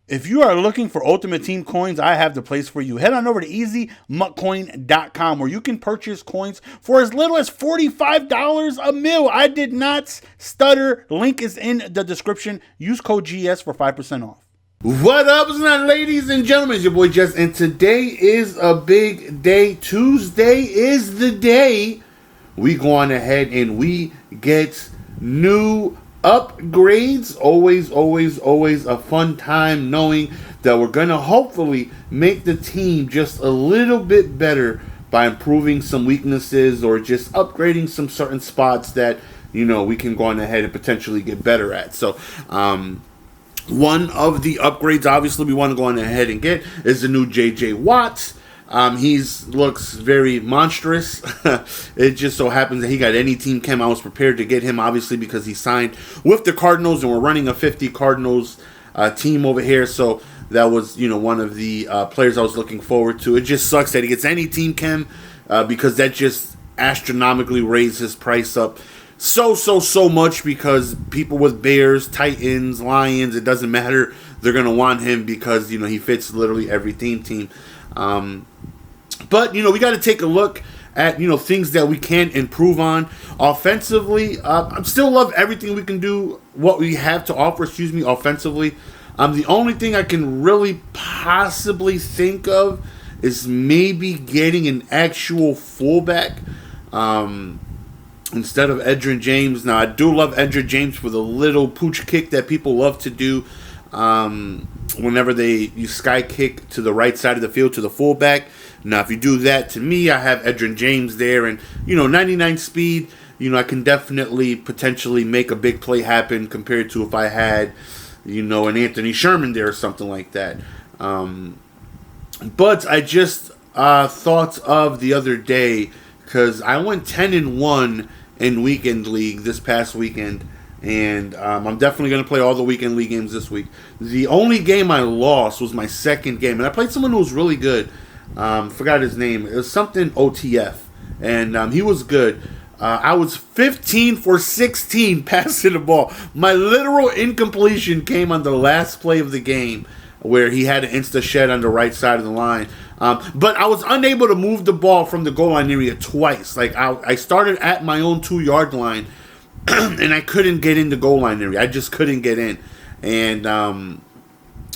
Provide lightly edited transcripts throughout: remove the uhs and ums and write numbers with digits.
If you are looking for Ultimate Team coins, I have the place for you. Head on over to easymuckcoin.com where you can purchase coins for as little as $45 a mil. I did not stutter. Link is in the description. Use code GS for 5% off. What up, ladies and gentlemen? It's your boy Jess, and today is a big day. Tuesday is the day we go on ahead and we get new upgrades. Always a fun time knowing that we're going to hopefully make the team just a little bit better by improving some weaknesses or just upgrading some certain spots that, we can go on ahead and potentially get better at. So, one of the upgrades, obviously, we want to go on ahead and get is the new J.J. Watt. He looks very monstrous. It just so happens that he got any team chem. I was prepared to get him, obviously, because he signed with the Cardinals, and we're running a 50 Cardinals team over here. So that was, one of the players I was looking forward to. It just sucks that he gets any team chem because that just astronomically raised his price up so much, because people with Bears, Titans, Lions, it doesn't matter. They're going to want him because, he fits literally every team. But, we got to take a look at, things that we can improve on. Offensively, I still love everything we can do, what we have to offer, offensively. The only thing I can really possibly think of is maybe getting an actual fullback instead of Adrian James. Now, I do love Adrian James for the little pooch kick that people love to do. Whenever you sky kick to the right side of the field to the fullback. Now, if you do that to me, I have Adrian James there, and 99 speed. I can definitely potentially make a big play happen compared to if I had, an Anthony Sherman there or something like that. But I just thought of the other day, because I went 10-1 in weekend league this past weekend. And I'm definitely going to play all the weekend league games this week. The only game I lost was my second game. And I played someone who was really good. Forgot his name. It was something OTF. And he was good. I was 15 for 16 passing the ball. My literal incompletion came on the last play of the game, where he had an insta-shed on the right side of the line. But I was unable to move the ball from the goal line area twice. Like, I started at my own 2-yard line, and I couldn't get in the goal line area. I just couldn't get in. And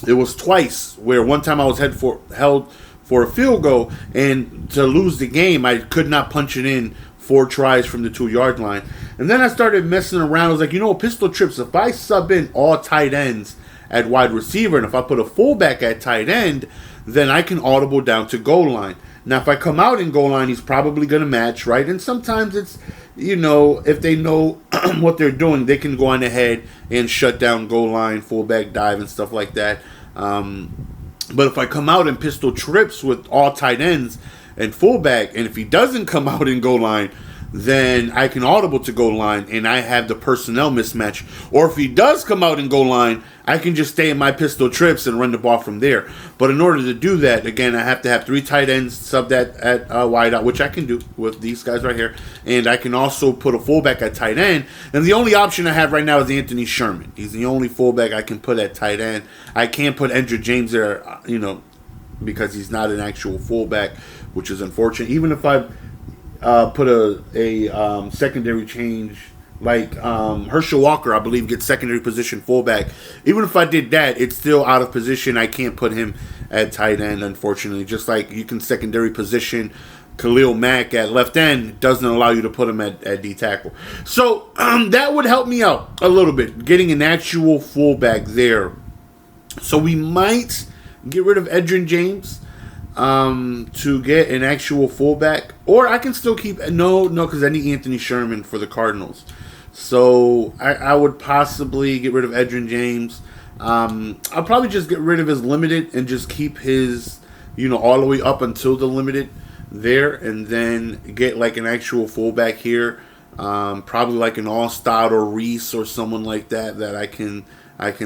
it was twice, where one time I was held for a field goal, and to lose the game, I could not punch it in 4 tries from the 2-yard line. And then I started messing around. I was like, pistol trips, if I sub in all tight ends at wide receiver, and if I put a fullback at tight end, then I can audible down to goal line. Now, if I come out in goal line, he's probably going to match, right? And sometimes it's, if they know what they're doing, they can go on ahead and shut down goal line, fullback dive, and stuff like that. But if I come out in pistol trips with all tight ends and fullback, and if he doesn't come out in goal line, then I can audible to goal line, and I have the personnel mismatch. Or if he does come out in goal line, I can just stay in my pistol trips and run the ball from there. But in order to do that, again, I have to have 3 tight ends subbed at wide out, which I can do with these guys right here. And I can also put a fullback at tight end. And the only option I have right now is Anthony Sherman. He's the only fullback I can put at tight end. I can't put Andrew James there, because he's not an actual fullback, which is unfortunate. Even if I put a secondary change, like Herschel Walker, I believe, gets secondary position fullback. Even if I did that, it's still out of position. I can't put him at tight end, unfortunately. Just like you can secondary position Khalil Mack at left end, doesn't allow you to put him at D tackle. So that would help me out a little bit, getting an actual fullback there. So we might get rid of Adrian James to get an actual fullback, or I can still keep no, because I need Anthony Sherman for the Cardinals. So I would possibly get rid of Adrian James. I'll probably just get rid of his limited and just keep his, all the way up until the limited there, and then get like an actual fullback here. Probably like an Allstott or Reese or someone like that I can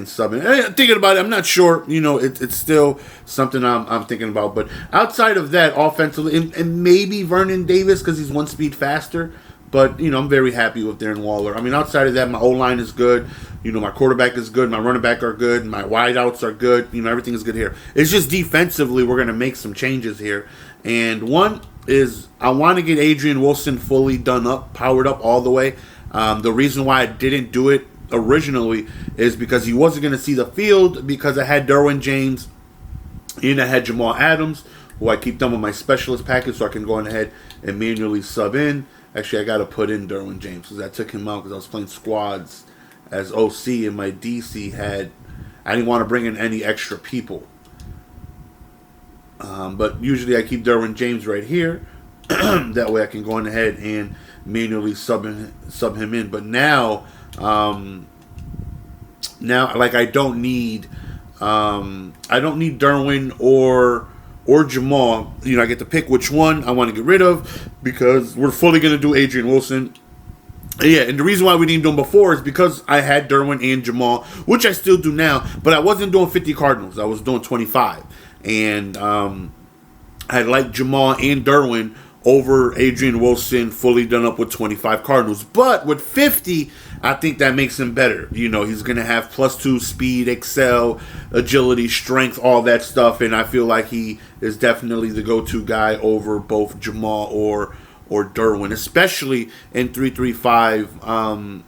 sub in. Thinking about it, I'm not sure. It's still something I'm thinking about. But outside of that, offensively, and maybe Vernon Davis because he's 1 speed faster. But, I'm very happy with Darren Waller. I mean, outside of that, my O-line is good. My quarterback is good. My running back are good. My wideouts are good. Everything is good here. It's just defensively we're going to make some changes here. And one is I want to get Adrian Wilson fully done up, powered up all the way. The reason why I didn't do it originally is because he wasn't going to see the field because I had Derwin James and I had Jamal Adams, who I keep them on my specialist package so I can go ahead and manually sub in. Actually, I got to put in Derwin James because I took him out because I was playing squads as OC and my DC I didn't want to bring in any extra people. But usually I keep Derwin James right here. That way I can go ahead and manually sub him in. But now like I don't need Derwin or Jamal. I get to pick which one I want to get rid of because we're fully going to do Adrian Wilson. Yeah, and the reason why we didn't do them before is because I had Derwin and Jamal, which I still do now, but I wasn't doing 50 Cardinals. I was doing 25. And I liked Jamal and Derwin over Adrian Wilson fully done up with 25 Cardinals. But with 50, I think that makes him better. He's going to have +2 speed, excel, agility, strength, all that stuff. And I feel like he is definitely the go-to guy over both Jamal or Derwin, especially in 3-3-5,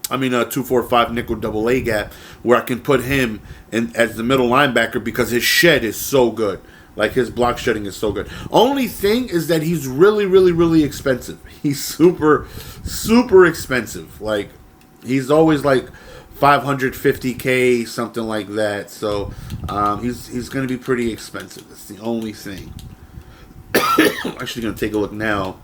2-4-5 nickel double A gap, where I can put him in as the middle linebacker because his shed is so good. Like, his block shedding is so good. Only thing is that he's really, really, really expensive. He's super, super expensive. Like, he's always like $550K, something like that. So, he's going to be pretty expensive. That's the only thing. I'm actually going to take a look now.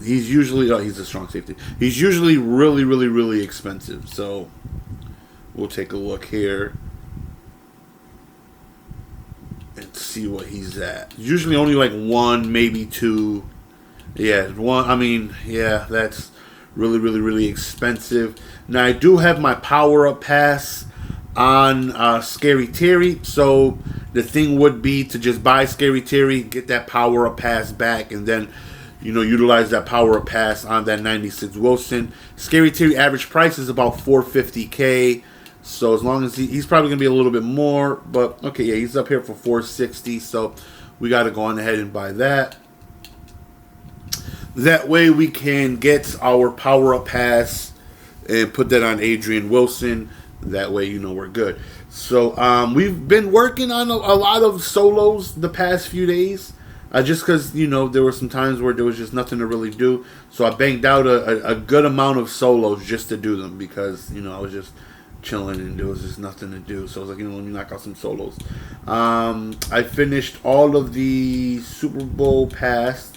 He's usually, he's a strong safety. He's usually really, really, really expensive. So, we'll take a look here and see what he's at. Usually only like 1, maybe 2. Yeah, 1. That's really, really, really expensive. Now, I do have my power-up pass on Scary Terry. So, the thing would be to just buy Scary Terry, get that power-up pass back, and then, utilize that power-up pass on that 96 Wilson. Scary Terry average price is about $450K. So as long as he's probably going to be a little bit more. But, okay, yeah, he's up here for $460. So we got to go on ahead and buy that. That way we can get our power-up pass and put that on Adrian Wilson. That way, we're good. So we've been working on a lot of solos the past few days. Just because, there were some times where there was just nothing to really do. So I banged out a good amount of solos just to do them because, I was just chilling and there was just nothing to do. So I was like, let me knock out some solos. I finished all of the Super Bowl pass.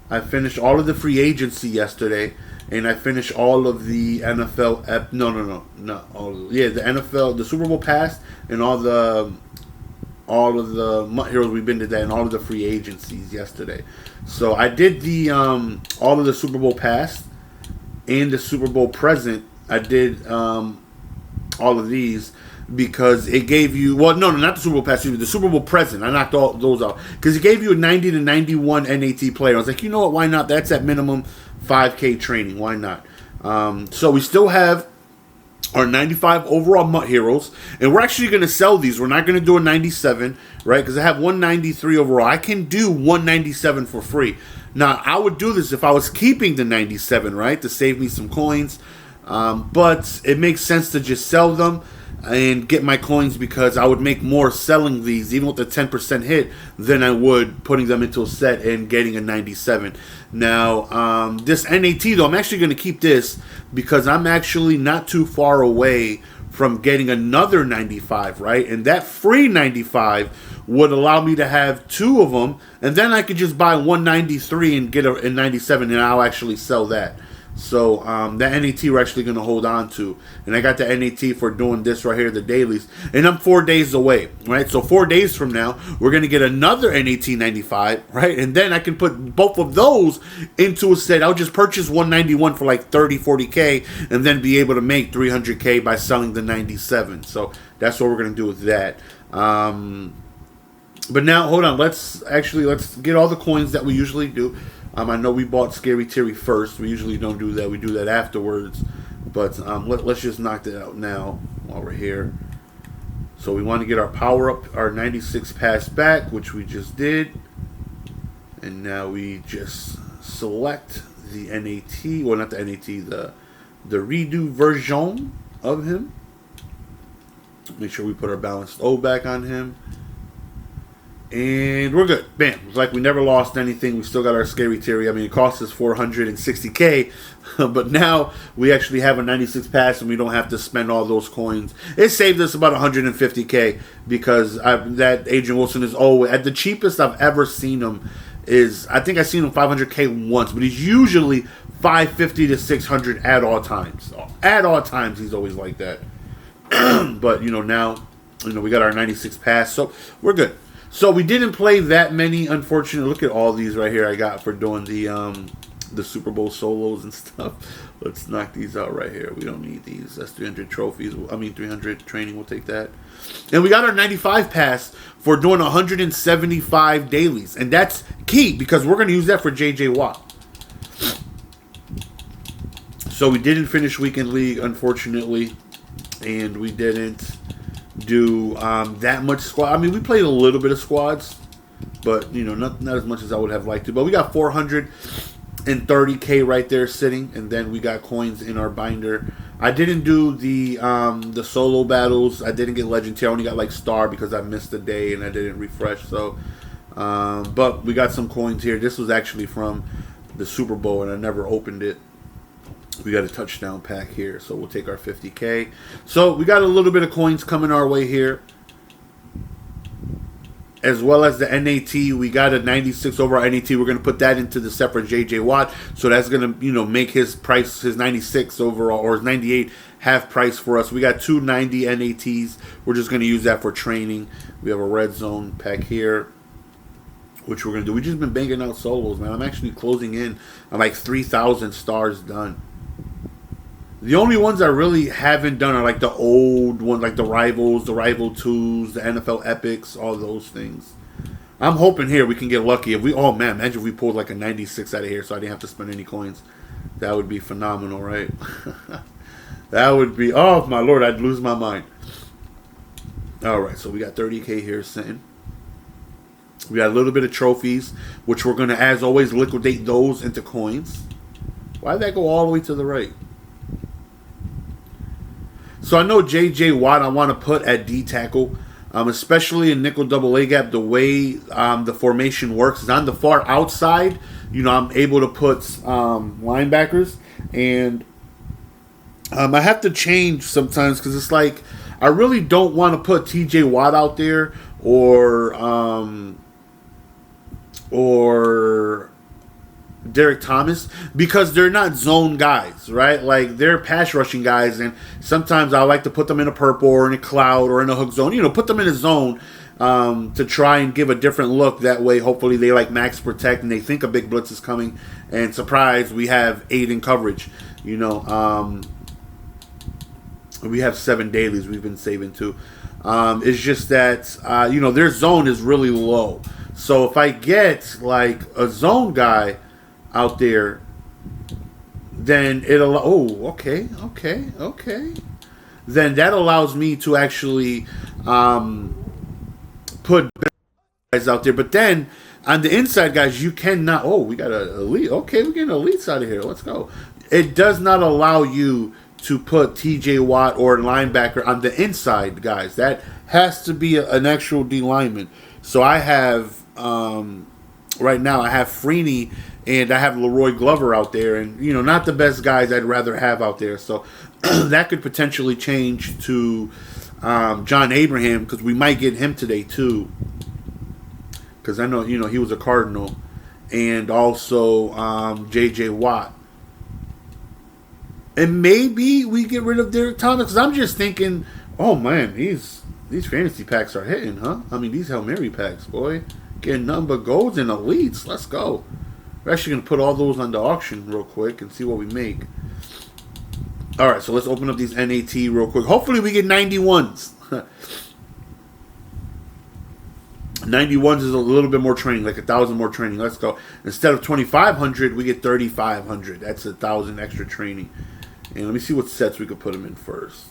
I finished all of the free agency yesterday. And I finished all of the NFL... the NFL, the Super Bowl pass and all of the MUT Heroes we've been to that and all of the free agencies yesterday. So I did the all of the Super Bowl past and the Super Bowl present. I did all of these because it gave you not the Super Bowl past, the Super Bowl present. I knocked all those out because it gave you a 90 to 91 NAT player. I was like, what? Why not? That's at minimum 5K training. Why not? So we still have our 95 overall MUT Heroes, and we're actually going to sell these. We're not going to do a 97, right? Because I have 193 overall. I can do 197 for free. Now, I would do this if I was keeping the 97, right, to save me some coins. But it makes sense to just sell them and get my coins because I would make more selling these, even with a 10% hit, than I would putting them into a set and getting a 97. Now, this NAT, though, I'm actually going to keep this because I'm actually not too far away from getting another 95, right? And that free 95 would allow me to have 2 of them, and then I could just buy 193 and get a 97, and I'll actually sell that. So that NAT we're actually going to hold on to. And I got the NAT for doing this right here, the dailies. And I'm 4 days away, right? So 4 days from now, we're going to get another NAT 95, right? And then I can put both of those into a set. I'll just purchase 191 for like 30, 40K and then be able to make 300K by selling the 97. So that's what we're going to do with that. But now, hold on. Let's get all the coins that we usually do. I know we bought Scary Terry first. We usually don't do that. We do that afterwards. But let's just knock that out now while we're here. So we want to get our power up, our 96 pass back, which we just did. And now we just select the NAT, well, not the NAT, the redo version of him. Make sure we put our balanced O back on him. And we're good. Bam. It's like we never lost anything. We still got our Scary Terry. I mean, it cost us 460K, but now we actually have a 96 pass and we don't have to spend all those coins. It saved us about 150K because that Adrian Wilson is always, at the cheapest I've ever seen him is, I think I've seen him 500K once, but he's usually 550 to 600 at all times. At all times, he's always like that. But, now, we got our 96 pass, so we're good. So we didn't play that many, unfortunately. Look at all these right here I got for doing the Super Bowl solos and stuff. Let's knock these out right here. We don't need these. That's 300 trophies. 300 training. We'll take that. And we got our 95 pass for doing 175 dailies. And that's key because we're going to use that for J.J. Watt. So we didn't finish Weekend League, unfortunately. And we didn't do that much squad. I mean, we played a little bit of squads, but not as much as I would have liked to. But we got 430K right there sitting, and then we got coins in our binder. I didn't do the solo battles. I didn't get legendary. I only got like star because I missed a day and I didn't refresh. So, but we got some coins here. This was actually from the Super Bowl, and I never opened it. We got a touchdown pack here, so we'll take our 50K. So we got a little bit of coins coming our way here. As well as the NAT, we got a 96 over our NAT. We're going to put that into the separate JJ Watt. So that's going to, make his price, his 96 overall, or his 98 half price for us. We got 290 NATs. We're just going to use that for training. We have a red zone pack here, which we're going to do. We've just been banging out solos, man. I'm actually closing in on like 3,000 stars done. The only ones I really haven't done are like the old ones, like the Rivals, the Rival 2s, the NFL Epics, all those things. I'm hoping here we can get lucky. If we, oh man, imagine if we pulled like a 96 out of here so I didn't have to spend any coins. That would be phenomenal, right? That would be, oh my lord, I'd lose my mind. Alright, so we got 30K here sitting. We got a little bit of trophies, which we're going to, as always, liquidate those into coins. Why'd that go all the way to the right? So I know J.J. Watt I want to put at D-tackle, especially in nickel double A gap. The way the formation works is on the far outside. I'm able to put linebackers, and I have to change sometimes because it's like I really don't want to put T.J. Watt out there or Derek Thomas because they're not zone guys, right? Like they're pass rushing guys, and sometimes I like to put them in a purple or in a cloud or in a hook zone. Put them in a zone to try and give a different look. That way, hopefully, they like max protect and they think a big blitz is coming. And surprise, we have 8 in coverage. We have 7 dailies we've been saving too. It's just that their zone is really low. So if I get like a zone guy out there, then it'll, okay. Then that allows me to actually put guys out there. But then on the inside guys, you cannot. Oh, we got an elite. Okay, we're getting elites out of here. Let's go. It does not allow you to put TJ Watt or linebacker on the inside guys. That has to be an actual D lineman. So I have right now I have Freeney and I have Leroy Glover out there, and not the best guys I'd rather have out there. So that could potentially change to John Abraham because we might get him today too. Because I know he was a Cardinal, and also J.J. Watt. And maybe we get rid of Derek Thomas because I'm just thinking, oh man, these fantasy packs are hitting, huh? I mean, these Hail Mary packs, boy, getting nothing but golds and elites. Let's go. We're actually going to put all those on the auction real quick and see what we make. All right, so let's open up these NAT real quick. Hopefully we get 91s. 91s is a little bit more training, like 1,000 more training. Let's go. Instead of 2,500, we get 3,500. That's 1,000 extra training. And let me see what sets we could put him in first.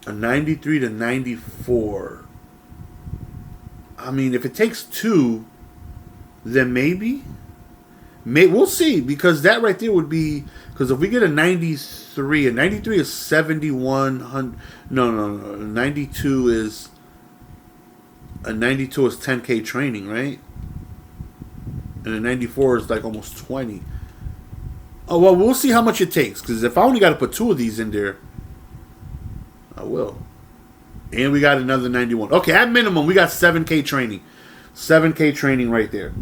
A 93 to 94. I mean, if it takes 2, then maybe. We'll see, because that right there would be, because if we get a 93 is 7,100. No. 92 is 10K training, right? And a 94 is like almost 20. Oh, well, we'll see how much it takes, because if I only got to put 2 of these in there, I will. And we got another 91. Okay, at minimum, we got 7K training. 7K training right there.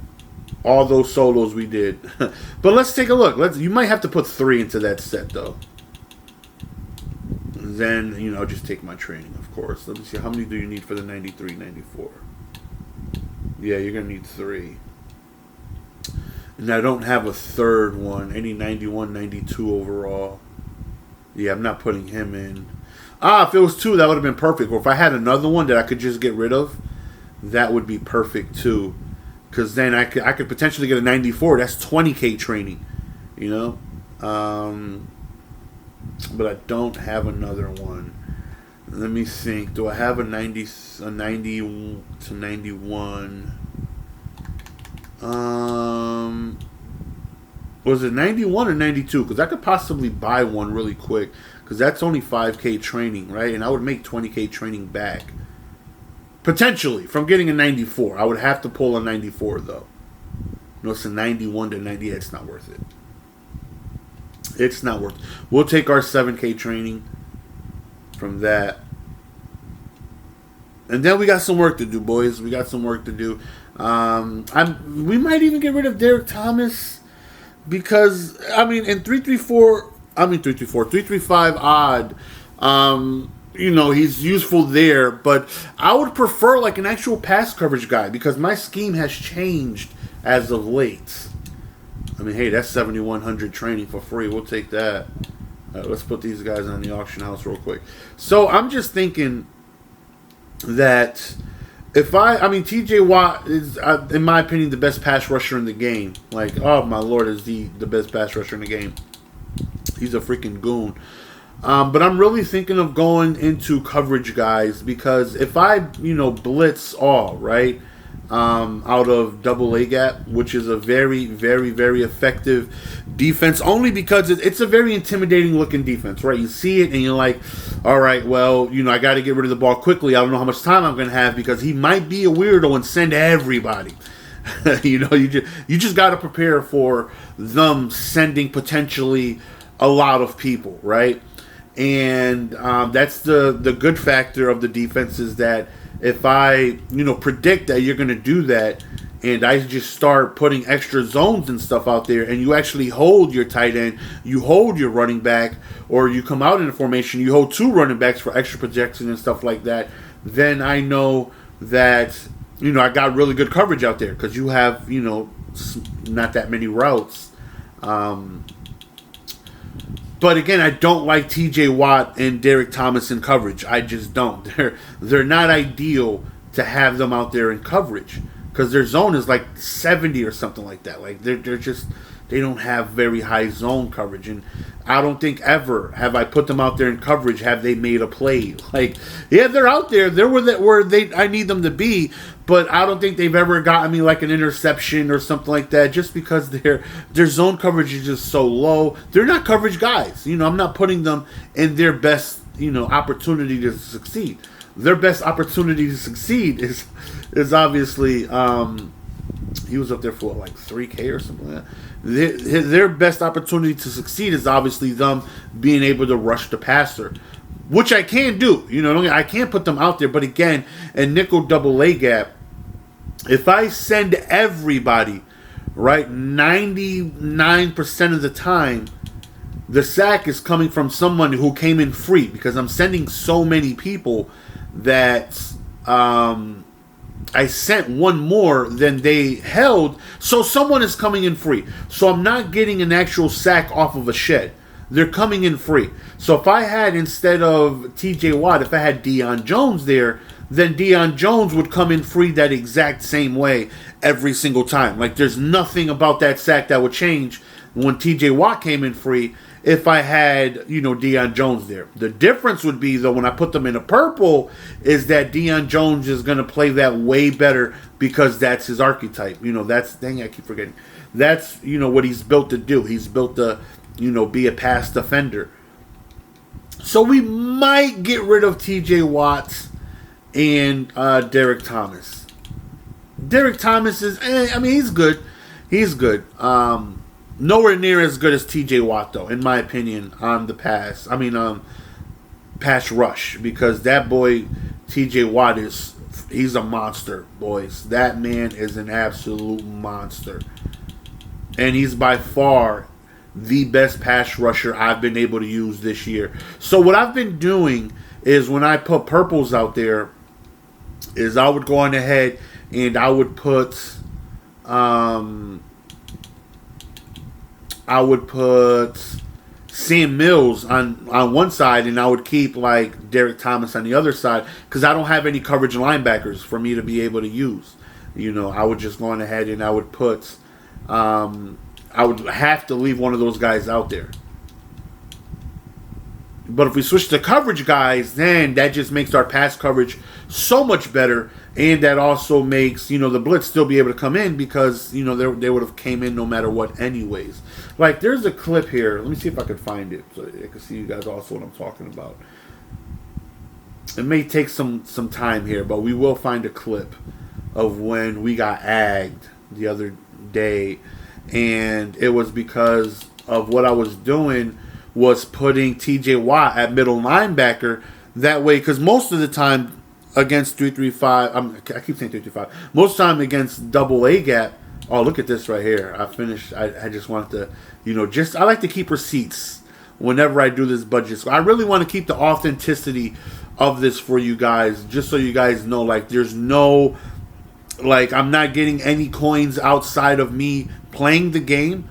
All those solos we did. But let's take a look. You might have to put 3 into that set, though. Then, just take my training, of course. Let me see. How many do you need for the 93, 94? Yeah, you're going to need 3. And I don't have a third one. Any 91, 92 overall. Yeah, I'm not putting him in. If it was 2, that would have been perfect. Or if I had another one that I could just get rid of, that would be perfect, too. Because then I could potentially get a 94. That's 20K training, but I don't have another one. Let me think. Do I have a 90 to 91? Was it 91 or 92? Because I could possibly buy one really quick. Because that's only 5K training, right? And I would make 20K training back. Potentially, from getting a 94. I would have to pull a 94, though. It's a 91 to 98. It's not worth it. It's not worth it. We'll take our 7K training from that. And then we got some work to do, boys. We got some work to do. We might even get rid of Derek Thomas. Because, in 335 odd, he's useful there, but I would prefer like an actual pass coverage guy because my scheme has changed as of late. Hey, that's 7,100 training for free. We'll take that. Let's put these guys on the auction house real quick. So I'm just thinking that if TJ Watt is, in my opinion, the best pass rusher in the game. Like, oh my lord, is he the best pass rusher in the game? He's a freaking goon. But I'm really thinking of going into coverage guys because if I, blitz all, right, out of double A gap, which is a very, very, very effective defense, only because it's a very intimidating looking defense, right? You see it and you're like, all right, well, I got to get rid of the ball quickly. I don't know how much time I'm going to have because he might be a weirdo and send everybody. You just got to prepare for them sending potentially a lot of people, right? And that's the good factor of the defense is that if I, predict that you're going to do that and I just start putting extra zones and stuff out there and you actually hold your tight end, you hold your running back, or you come out in a formation, you hold 2 running backs for extra projection and stuff like that, then I know that, I got really good coverage out there because you have, not that many routes. But again, I don't like TJ Watt and Derek Thomas in coverage. I just don't. They're not ideal to have them out there in coverage because their zone is like 70 or something like that. Like they don't have very high zone coverage, and I don't think ever have I put them out there in coverage have they made a play. Like, yeah, they're out there. They're where I need them to be, but I don't think they've ever gotten me like an interception or something like that. Just because their zone coverage is just so low. They're not coverage guys. I'm not putting them in their best opportunity to succeed. Their best opportunity to succeed is obviously he was up there for like 3K or something like that. Their best opportunity to succeed is obviously them being able to rush the passer, which I can do. I can't put them out there. But again, in nickel double A gap, if I send everybody, right, 99% of the time, the sack is coming from someone who came in free because I'm sending so many people that I sent one more than they held, so someone is coming in free. So I'm not getting an actual sack off of a shed. They're coming in free. So if I had, instead of TJ Watt, if I had Dion Jones there, then Dion Jones would come in free that exact same way every single time. Like, there's nothing about that sack that would change when TJ Watt came in free if I had, Dion Jones there. The difference would be, though, when I put them in a purple, is that Dion Jones is going to play that way better because that's his archetype. Dang, I keep forgetting. That's, what he's built to do. He's built to, be a pass defender. So we might get rid of TJ Watt and Derek Thomas. Derek Thomas is, he's good. He's good. Nowhere near as good as TJ Watt, though, in my opinion, on the pass. Pass rush. Because that boy, TJ Watt, he's a monster, boys. That man is an absolute monster. And he's by far the best pass rusher I've been able to use this year. So what I've been doing is when I put purples out there, is I would go on ahead and I would put Sam Mills on one side, and I would keep like Derek Thomas on the other side because I don't have any coverage linebackers for me to be able to use. I would just go on ahead and I would put I would have to leave one of those guys out there. But if we switch to coverage guys, then that just makes our pass coverage so much better. And that also makes, the blitz still be able to come in because, they would have came in no matter what anyways. Like, there's a clip here. Let me see if I can find it so I can see you guys also what I'm talking about. It may take some time here, but we will find a clip of when we got agged the other day. And it was because of what I was doing was putting TJ Watt at middle linebacker. That way, because most of the time against 335, I keep saying 335. Most of the time against double A gap. Oh, look at this right here. I finished. I just wanted to, I like to keep receipts whenever I do this budget. So I really want to keep the authenticity of this for you guys, just so you guys know, like, there's no, like, I'm not getting any coins outside of me playing the game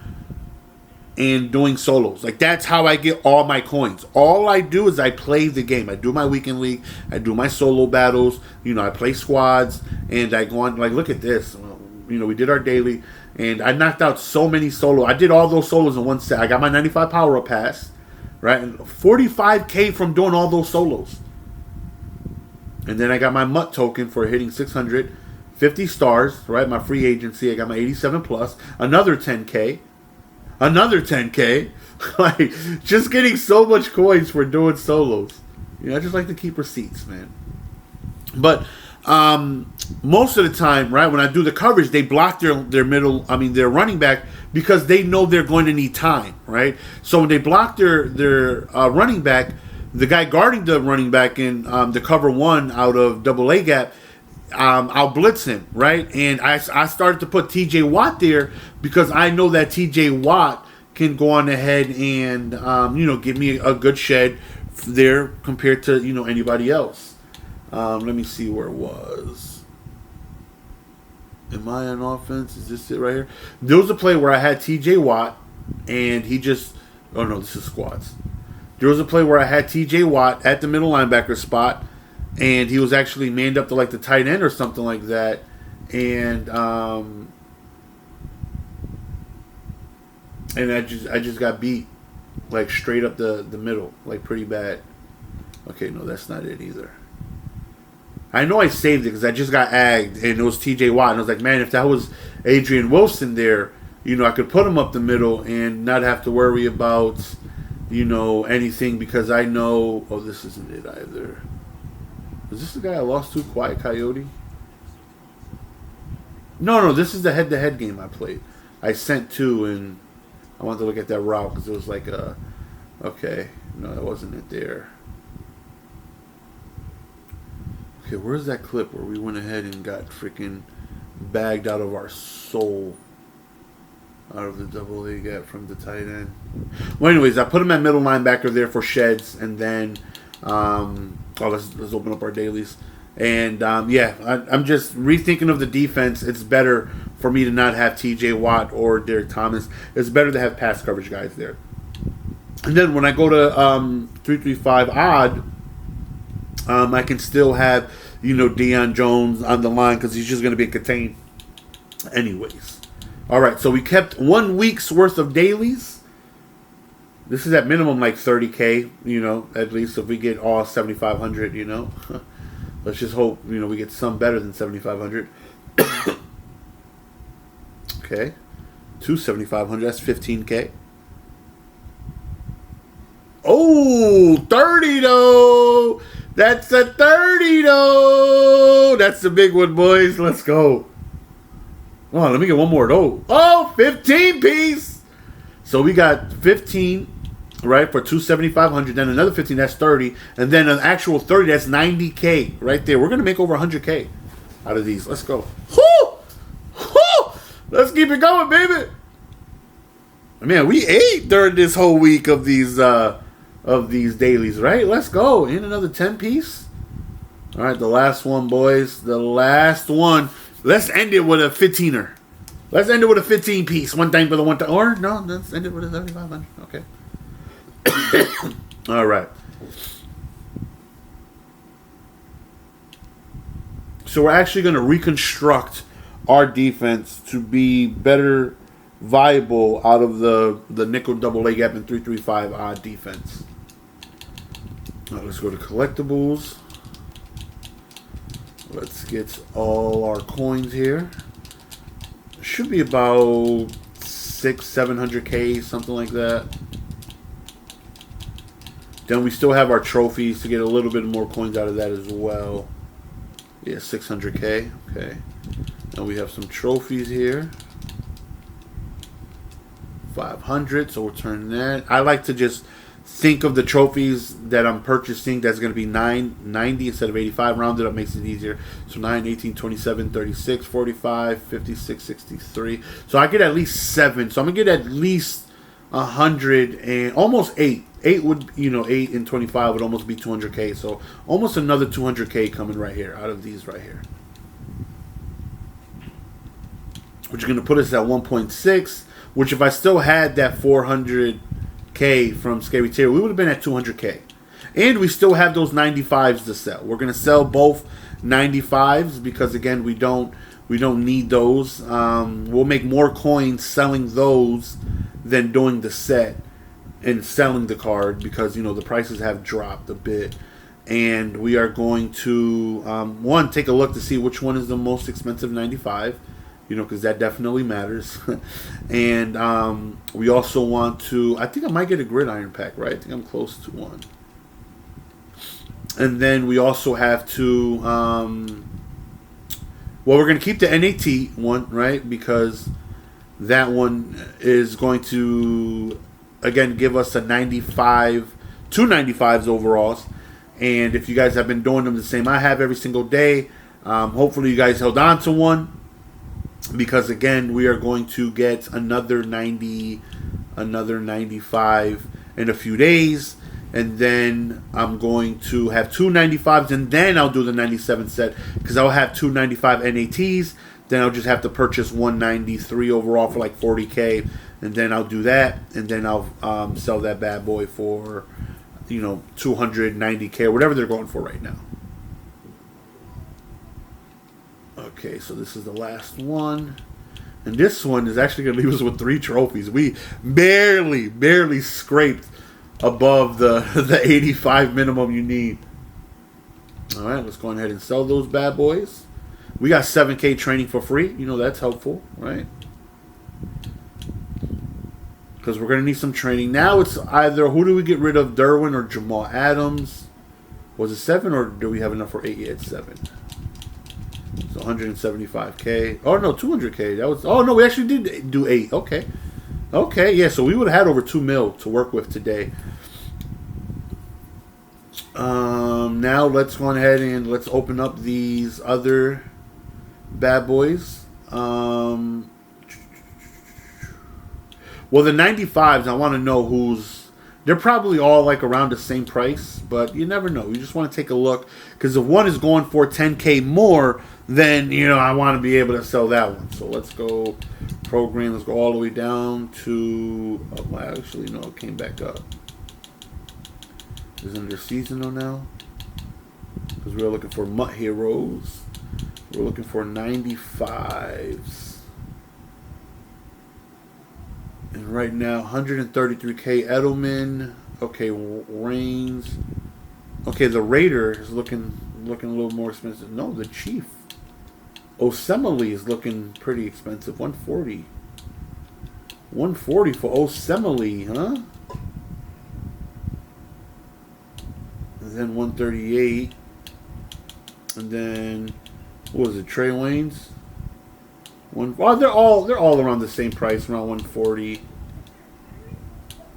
and doing solos. Like, that's how I get all my coins. All I do is I play the game. I do my weekend league. I do my solo battles. I play squads. And I go on, like, look at this. We did our daily. And I knocked out so many solos. I did all those solos in one set. I got my 95 power-up pass. Right? And 45K from doing all those solos. And then I got my MUT token for hitting 650 stars. Right? My free agency. I got my 87 plus. Another 10K. Another 10K. Like, just getting so much coins for doing solos. I just like to keep receipts, man. But most of the time, right, when I do the coverage, they block their their running back because they know they're going to need time, right? So when they block their running back, the guy guarding the running back in the cover one out of double A gap, I'll blitz him, right? And I started to put TJ Watt there because I know that TJ Watt can go on ahead and, give me a good shed there compared to, anybody else. Let me see where it was. Am I on offense? Is this it right here? There was a play where I had TJ Watt and he just, oh no, this is squads. There was a play where I had TJ Watt at the middle linebacker spot. And he was actually manned up to like the tight end or something like that. And I just got beat like straight up the middle, like pretty bad. Okay, no, that's not it either. I know I saved it because I just got agged and it was TJ Watt. And I was like, man, if that was Adrian Wilson there, I could put him up the middle and not have to worry about, anything because I know, oh, this isn't it either. Is this the guy I lost to, Quiet Coyote? No, this is the head-to-head game I played. I sent two, and I wanted to look at that route because it was like a... Okay, no, that wasn't it there. Okay, where's that clip where we went ahead and got freaking bagged out of our soul? Out of the double A gap from the tight end. Well, anyways, I put him at middle linebacker there for sheds, and then... let's open up our dailies. And, I'm just rethinking of the defense. It's better for me to not have TJ Watt or Derek Thomas. It's better to have pass coverage guys there. And then when I go to 335 odd, I can still have, Dion Jones on the line because he's just going to be contained anyways. All right, so we kept 1 week's worth of dailies. This is at minimum like 30K, at least if we get all 7,500, Let's just hope, we get some better than 7,500. Okay. 7,500, that's 15K. Oh, 30 though. That's a 30 though. That's the big one, boys. Let's go. Oh, let me get one more though. Oh, 15 piece. So we got 15, right, for 7,500. Then another 15, that's 30. And then an actual 30, that's 90K right there. We're going to make over 100K out of these. Let's go. Woo! Woo! Let's keep it going, baby. Man, we ate during this whole week of these dailies, right? Let's go. In another 10 piece. All right, the last one, boys. The last one. Let's end it with a 15er. Let's end it with a 15 piece. One thing for the one time. Or, no, let's end it with a 7,500. Okay. All right. So we're actually going to reconstruct our defense to be better viable out of the nickel double A gap and 3-3-5 odd defense. All right, let's go to collectibles. Let's get all our coins here. Should be about 600-700K, something like that. Then we still have our trophies to get a little bit more coins out of that as well. Yeah, 600K. Okay. Now we have some trophies here. 500, so we'll turn that. I like to just think of the trophies that I'm purchasing that's going to be 990 instead of 85. Rounded up makes it easier. So 9, 18, 27, 36, 45, 56, 63. So I get at least 7. So I'm going to get at least 100 and almost 8. 8 would, 8 and 25 would almost be 200K. So almost another 200K coming right here out of these right here. Which is going to put us at 1.6. Which if I still had that 400K from Scary Terry, we would have been at 200K. And we still have those 95s to sell. We're going to sell both 95s because, again, we don't need those. We'll make more coins selling those than doing the set and selling the card because, the prices have dropped a bit. And we are going to, one, take a look to see which one is the most expensive 95. Because that definitely matters. And we also want to, I think I might get a gridiron pack, right? I think I'm close to one. And then we also have to, we're going to keep the NAT one, right? Because that one is going to, again, give us a 95, 295s overalls. And if you guys have been doing them the same I have every single day, hopefully you guys held on to one. Because again, we are going to get another 90, another 95 in a few days, and then I'm going to have 2 95s, and then I'll do the 97 set because I'll have 2 95 NATs. Then I'll just have to purchase 193 overall for like 40K, and then I'll do that, and then I'll sell that bad boy for 290K or whatever they're going for right now. Okay, so this is the last one. And this one is actually going to leave us with 3 trophies. We barely scraped above the 85 minimum you need. All right, let's go ahead and sell those bad boys. We got 7K training for free. That's helpful, right? Because we're going to need some training. Now it's either who do we get rid of, Derwin or Jamal Adams? Was it 7 or do we have enough for 8? Yeah, it's 7. So 175K. Oh, no, 200K. That was. Oh, no, we actually did do 8. Okay. Okay, yeah, so we would have had over 2 mil to work with today. Now let's go ahead and let's open up these other bad boys. Well, the 95s, I want to know who's... They're probably all like around the same price, but you never know. You just want to take a look. Because if one is going for 10K more, then, I want to be able to sell that one. So let's go program. Let's go all the way down to... Oh, well, actually, no, it came back up. Is it under seasonal now? because we're looking for Mutt Heroes. We're looking for 95s. And right now, 133K Edelman. Okay, Reigns. Okay, the Raider is looking a little more expensive. No, the Chief. Osemele is looking pretty expensive. 140. 140 for Osemele, huh? And then 138. And then what was it? Trey Waynes? They're all around the same price, around 140.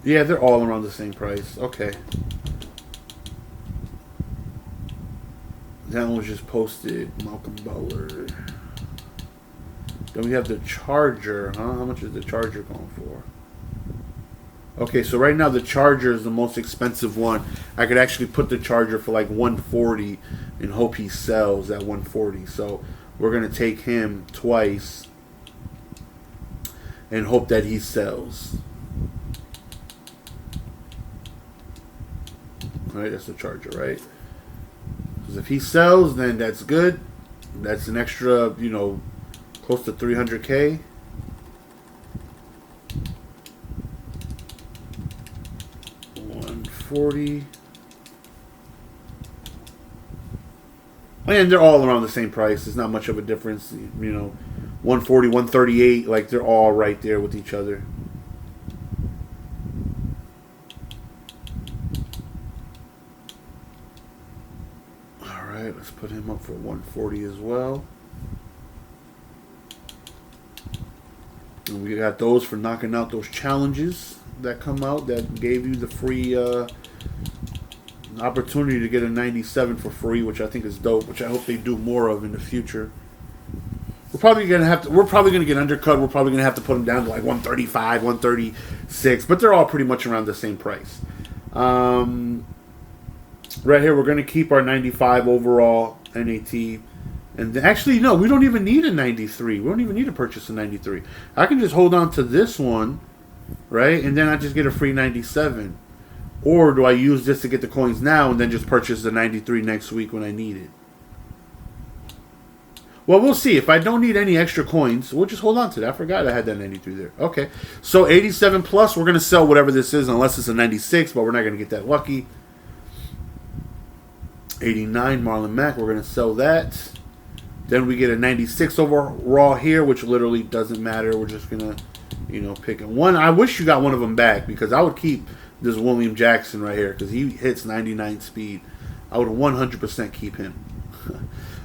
Yeah, they're all around the same price. Okay. That one was just posted. Malcolm Butler. Then we have the Charger, huh? How much is the Charger going for? Okay, so right now the Charger is the most expensive one. I could actually put the Charger for like 140 and hope he sells at 140. So we're going to take him twice and hope that he sells. All right, that's the Charger, right? Because if he sells, then that's good. That's an extra, close to 300K. $140. And they're all around the same price. There's not much of a difference. 140, 138, like they're all right there with each other. All right, let's put him up for 140 as well. And we got those for knocking out those challenges that come out that gave you the free opportunity to get a 97 for free, which I think is dope, which I hope they do more of in the future. We're probably gonna get undercut. We're probably gonna have to put them down to like 135, 136, but they're all pretty much around the same price. Right here, we're gonna keep our 95 overall NAT. And actually, no, we don't even need a 93. We don't even need to purchase a 93. I can just hold on to this one, right? And then I just get a free 97. Or do I use this to get the coins now and then just purchase the 93 next week when I need it? Well, we'll see. If I don't need any extra coins, we'll just hold on to that. I forgot I had that 93 there. Okay. So 87 plus, we're going to sell whatever this is unless it's a 96, but we're not going to get that lucky. 89 Marlon Mack, we're going to sell that. Then we get a 96 overall here, which literally doesn't matter. We're just going to, pick one. I wish you got one of them back because I would keep this William Jackson right here because he hits 99 speed. I would 100% keep him.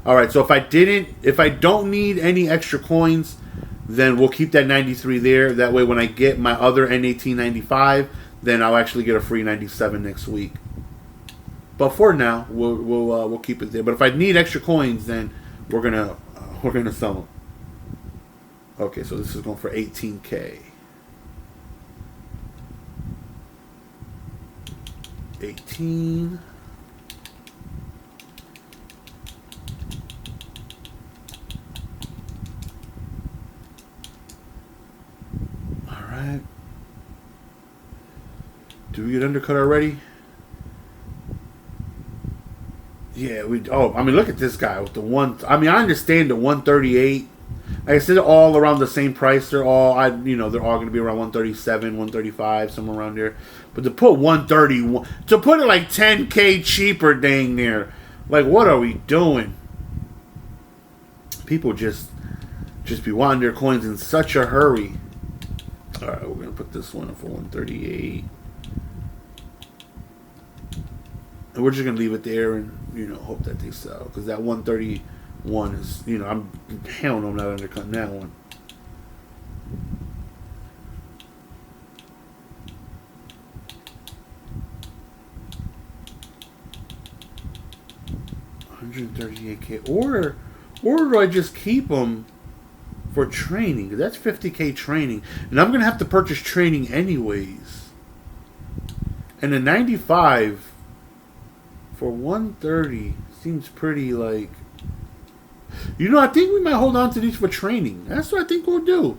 All right, so if I don't need any extra coins, then we'll keep that 93 there. That way when I get my other NAT 95, then I'll actually get a free 97 next week. But for now, we'll keep it there. But if I need extra coins, then we're gonna sell them. Okay, so this is going for 18K. 18. All right. Do we get undercut already? Yeah, look at this guy with the one. I understand the 138. Like I said, all around the same price. They're all, they're all going to be around 137, 135, somewhere around there. But to put 131, to put it like 10K cheaper, dang near, like what are we doing? People just be wanting their coins in such a hurry. All right, we're going to put this one up for 138. And we're just going to leave it there and, hope that they sell. Because that 131 is, I'm hell no, I'm not undercutting that one. $138K. Or do I just keep them for training? Because that's 50K training. And I'm going to have to purchase training anyways. And the 95... for 130 seems pretty like... I think we might hold on to these for training. That's what I think we'll do.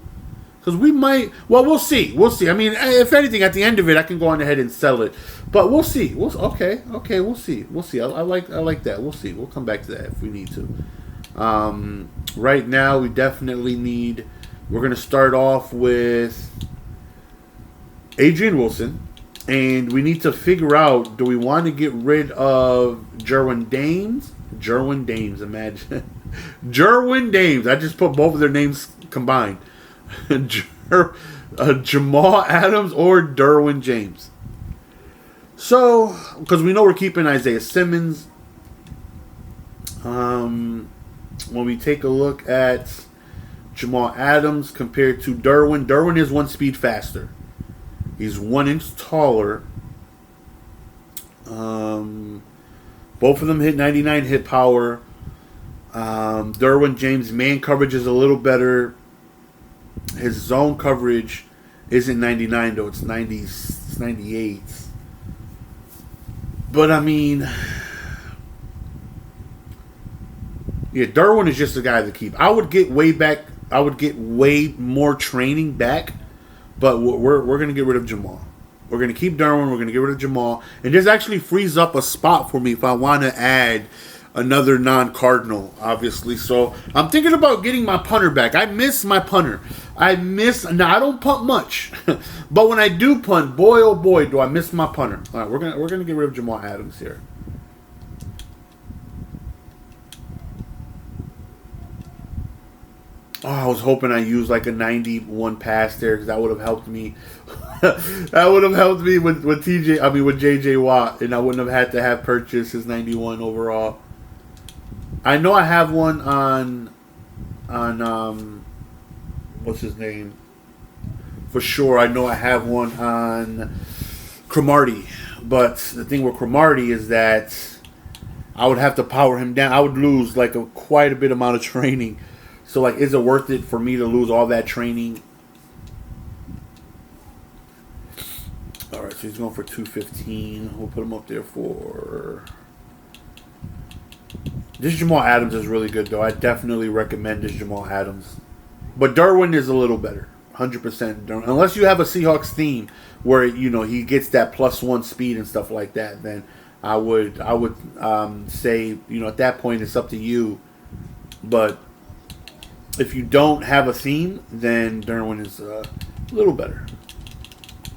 Because we might. Well, we'll see. We'll see. I mean, if anything, at the end of it, I can go on ahead and sell it. But we'll see. Okay. We'll see. We'll see. I like that. We'll see. We'll come back to that if we need to. Right now, we definitely need. We're gonna start off with Adrian Wilson, and we need to figure out: do we want to get rid of Jerwin Dames? Imagine Jerwin Dames. I just put both of their names combined. Jamal Adams or Derwin James. So, because we know we're keeping Isaiah Simmons. When we take a look at Jamal Adams compared to Derwin is 1 speed faster. He's 1 inch taller. Both of them hit 99 hit power. Derwin James' man coverage is a little better. His zone coverage isn't 99 though; it's 90, it's 98. But I mean, yeah, Derwin is just a guy to keep. I would get way more training back, but we're gonna get rid of Jamal. We're gonna keep Derwin. We're gonna get rid of Jamal, and this actually frees up a spot for me if I want to add another non-Cardinal, obviously. So I'm thinking about getting my punter back. I miss my punter. Now I don't punt much, but when I do punt, boy oh boy, do I miss my punter. All right, we're gonna get rid of Jamal Adams here. Oh, I was hoping I used like a 91 pass there because that would have helped me. That would have helped me with with JJ Watt, and I wouldn't have had to have purchased his 91 overall. I know I have one on what's his name? For sure, I know I have one on Cromartie. But the thing with Cromartie is that I would have to power him down. I would lose like quite a bit amount of training. So like, is it worth it for me to lose all that training? All right, so he's going for 215. We'll put him up there for. This Jamal Adams is really good, though. I definitely recommend this Jamal Adams. But Derwin is a little better. 100% Derwin. Unless you have a Seahawks theme where, you know, he gets that +1 speed and stuff like that, then I would say, you know, at that point it's up to you. But if you don't have a theme, then Derwin is a little better.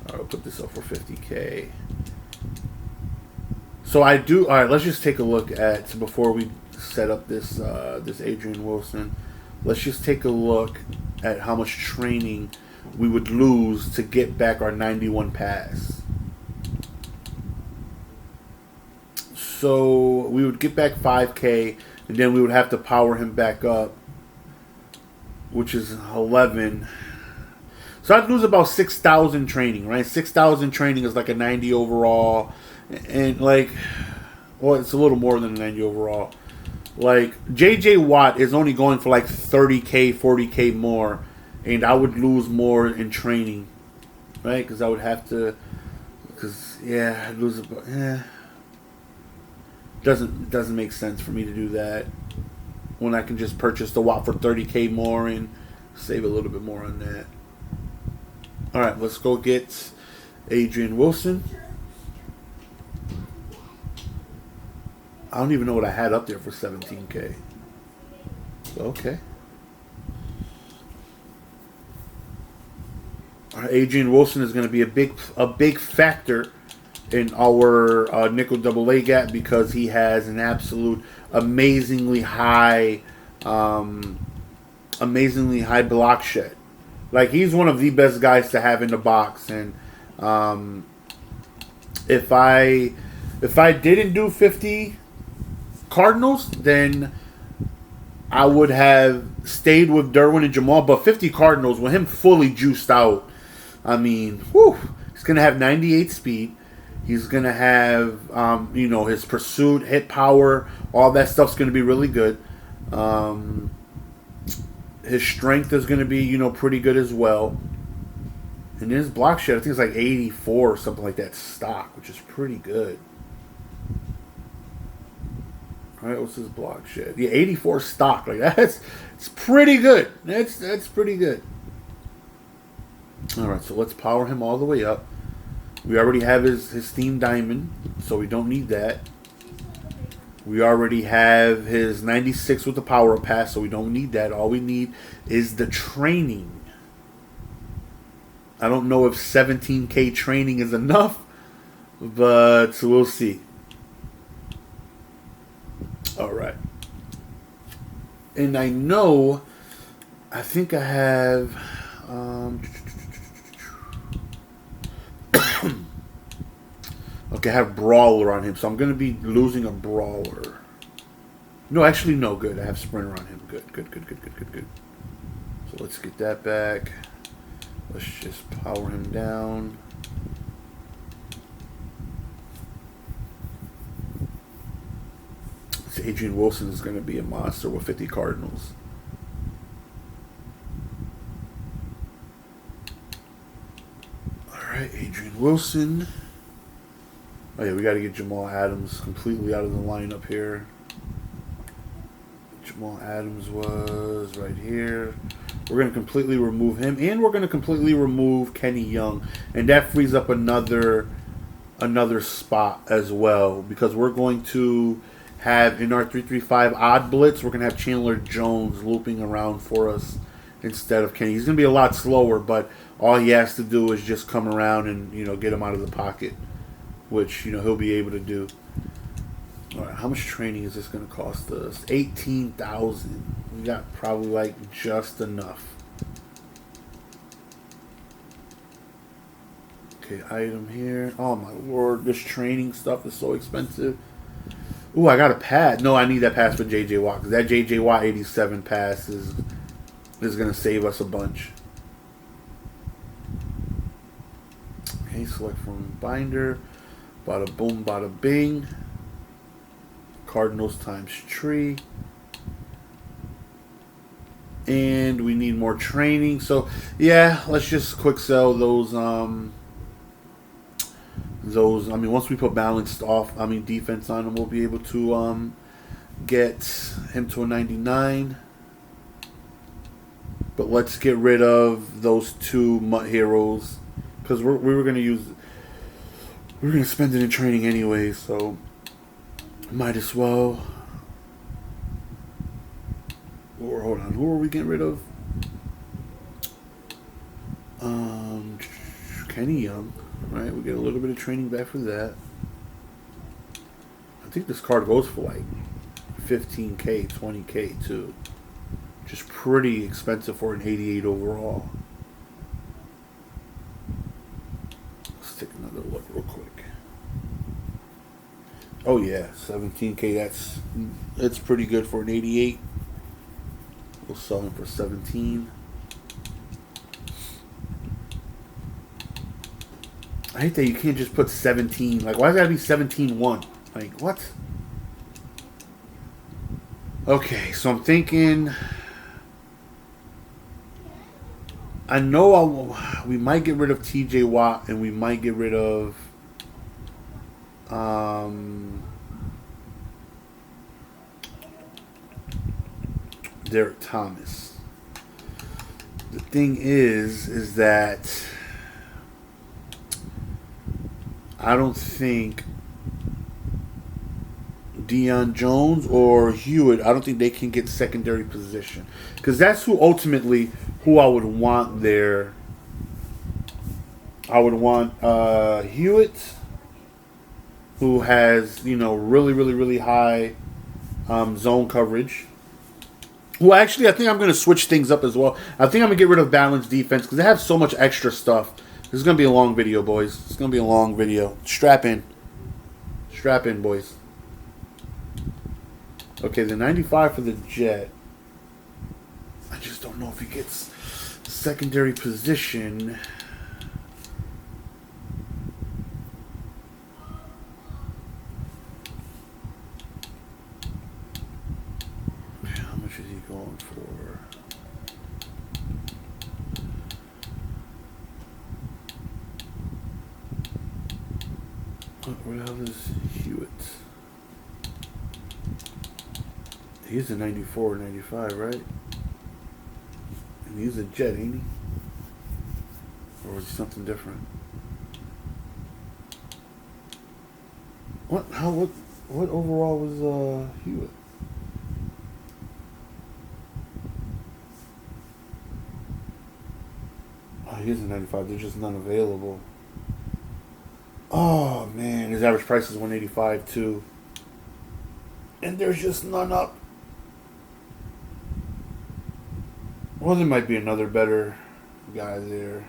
All right, I'll put this up for 50K. So I do. All right, let's just take a look at, before we set up this this Adrian Wilson. Let's just take a look at how much training we would lose to get back our 91 pass. So we would get back 5K, and then we would have to power him back up, which is 11. So I'd lose about 6,000 training, right? 6,000 training is like a 90 overall. And like, well, it's a little more than a 90 overall. Like, JJ Watt is only going for like 30K, 40K more. And I would lose more in training, right? Because I would have to, I'd lose about, Doesn't make sense for me to do that when I can just purchase the Watt for 30K more and save a little bit more on that. All right, let's go get Adrian Wilson. I don't even know what I had up there for 17K. Okay. All right, Adrian Wilson is going to be a big factor in our nickel double A gap because he has an absolute amazingly high block shed. Like, he's one of the best guys to have in the box, and if I didn't do 50 Cardinals, then I would have stayed with Derwin and Jamal. But 50 Cardinals, with him fully juiced out, I mean, he's going to have 98 speed. He's going to have, his pursuit, hit power, all that stuff's going to be really good. His strength is going to be, pretty good as well. And his block shed, I think it's like 84 or something like that stock, which is pretty good. All right, what's his block shed? Yeah, 84 stock. Like, it's pretty good. That's pretty good. Alright, so let's power him all the way up. We already have his Steam Diamond, so we don't need that. We already have his 96 with the Power Pass, so we don't need that. All we need is the training. I don't know if 17K training is enough, but we'll see. Alright. And I know, I think I have... okay, I have Brawler on him, so I'm going to be losing a Brawler. No, actually, no, good. I have Sprinter on him. Good. So let's get that back. Let's just power him down. So Adrian Wilson is going to be a monster with 50 Cardinals. Alright, Adrian Wilson. Oh yeah, we got to get Jamal Adams completely out of the lineup here. Jamal Adams was right here. We're going to completely remove him, and we're going to completely remove Kenny Young, and that frees up another spot as well, because we're going to have in our 3-3-5 odd blitz, we're going to have Chandler Jones looping around for us instead of Kenny. He's going to be a lot slower, but all he has to do is just come around and get him out of the pocket, which he'll be able to do. All right, how much training is this going to cost us? 18,000. We got probably like just enough. Okay, item here. Oh my lord, this training stuff is so expensive. Ooh, I got a pass. No, I need that pass for J.J. Watt, because that J.J. Watt 87 pass is going to save us a bunch. Okay, select from binder. Bada boom, bada bing. Cardinals times tree. And we need more training. So, yeah, let's just quick sell those, once we put balanced defense on him, we'll be able to, get him to a 99. But let's get rid of those two Mutt Heroes, because we were going to spend it in training anyway, so might as well. Or hold on, who are we getting rid of? Kenny Young. Right, we get a little bit of training back for that. I think this card goes for like 15K, 20K too. Just pretty expensive for an 88 overall. Let's take another look real quick. Oh yeah, 17K. That's pretty good for an 88. We'll sell him for 17. I hate that you can't just put 17. Like, why does it gotta be 17-1? Like, what? Okay, so I'm thinking. I know we might get rid of TJ Watt, and we might get rid of Derek Thomas. The thing is that I don't think Dion Jones or Hewitt, I don't think they can get secondary position, because that's who I would want there. I would want Hewitt, who has really high zone coverage. Well, actually, I think I'm going to switch things up as well. I think I'm going to get rid of balanced defense, because they have so much extra stuff. This is going to be a long video, boys. It's going to be a long video. Strap in. Strap in, boys. Okay, the 95 for the Jet. I just don't know if he gets secondary position. How much is he going for? Where the hell is Hewitt? He's a 94 or 95, right? And he's a Jet, ain't he? Or was he something different? What? How? What overall was Hewitt? Oh, he is a 95. There's just none available. Oh man, his average price is 185 too, and there's just none up. Well, there might be another better guy there.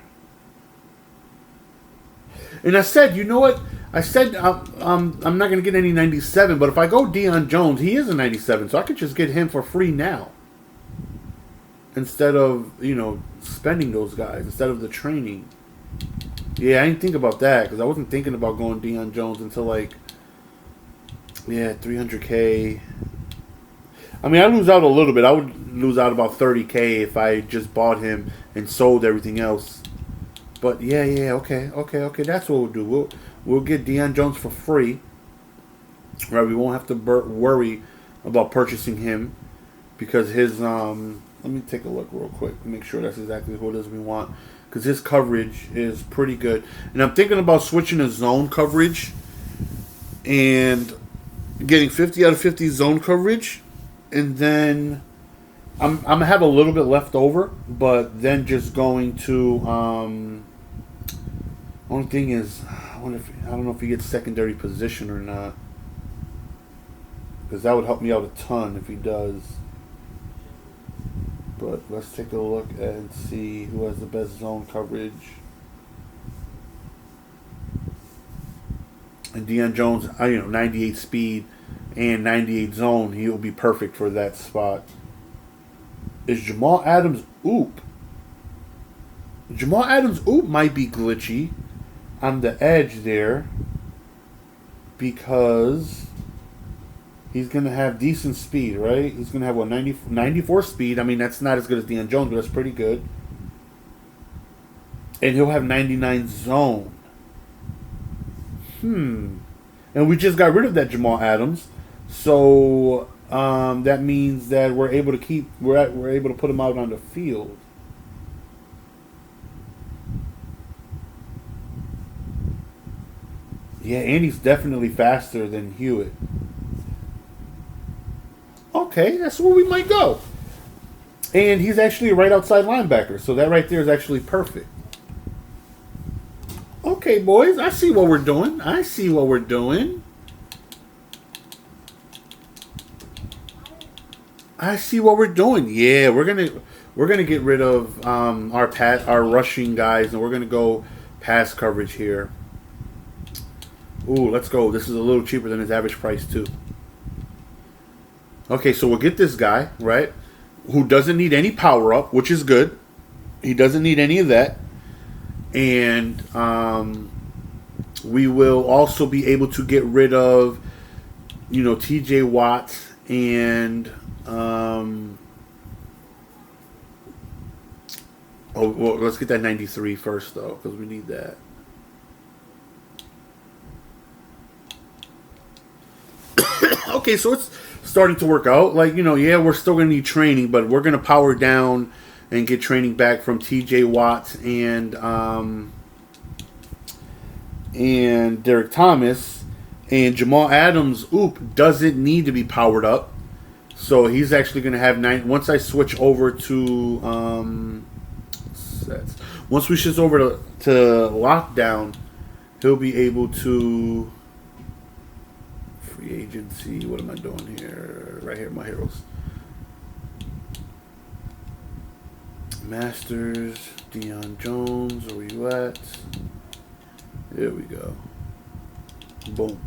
And I said, you know what? I said I'm not going to get any 97, but if I go Dion Jones, he is a 97, so I could just get him for free now. Instead of, spending those guys, instead of the training. Yeah, I didn't think about that, because I wasn't thinking about going Dion Jones until, 300K. I mean, I lose out a little bit. I would lose out about 30K if I just bought him and sold everything else. But yeah, okay. That's what we'll do. We'll get Dion Jones for free. Right, we won't have to worry about purchasing him because his let me take a look real quick to make sure that's exactly who it is we want, because his coverage is pretty good. And I'm thinking about switching to zone coverage and getting 50 out of 50 zone coverage, and then I'm gonna have a little bit left over, but then just going to only thing is, I don't know if he gets secondary position or not, because that would help me out a ton if he does. But let's take a look and see who has the best zone coverage. And Dion Jones, 98 speed and 98 zone, he'll be perfect for that spot. Is Jamal Adams oop? Jamal Adams oop might be glitchy on the edge there, because he's going to have decent speed, right? He's going to have, 94 speed. I mean, that's not as good as Dion Jones, but that's pretty good. And he'll have 99 zone. And we just got rid of that Jamal Adams. So that means that we're able to put him out on the field. Yeah, and he's definitely faster than Hewitt. Okay, that's where we might go. And he's actually a right outside linebacker, so that right there is actually perfect. Okay, boys, I see what we're doing. Yeah, we're gonna get rid of our rushing guys, and we're gonna go pass coverage here. Ooh, let's go. This is a little cheaper than his average price too. Okay, so we'll get this guy, right, who doesn't need any power up, which is good. He doesn't need any of that. And we will also be able to get rid of, TJ Watt and let's get that 93 first, though, because we need that. Okay, so it's starting to work out. We're still going to need training, but we're going to power down and get training back from TJ Watt and Derek Thomas. And Jamal Adams, doesn't need to be powered up. So he's actually going to have 9. Once I switch over to sets. Once we switch over to lockdown, he'll be able to... Free agency. What am I doing here? Right here, my heroes. Masters, Dion Jones, where you at? There we go. Boom.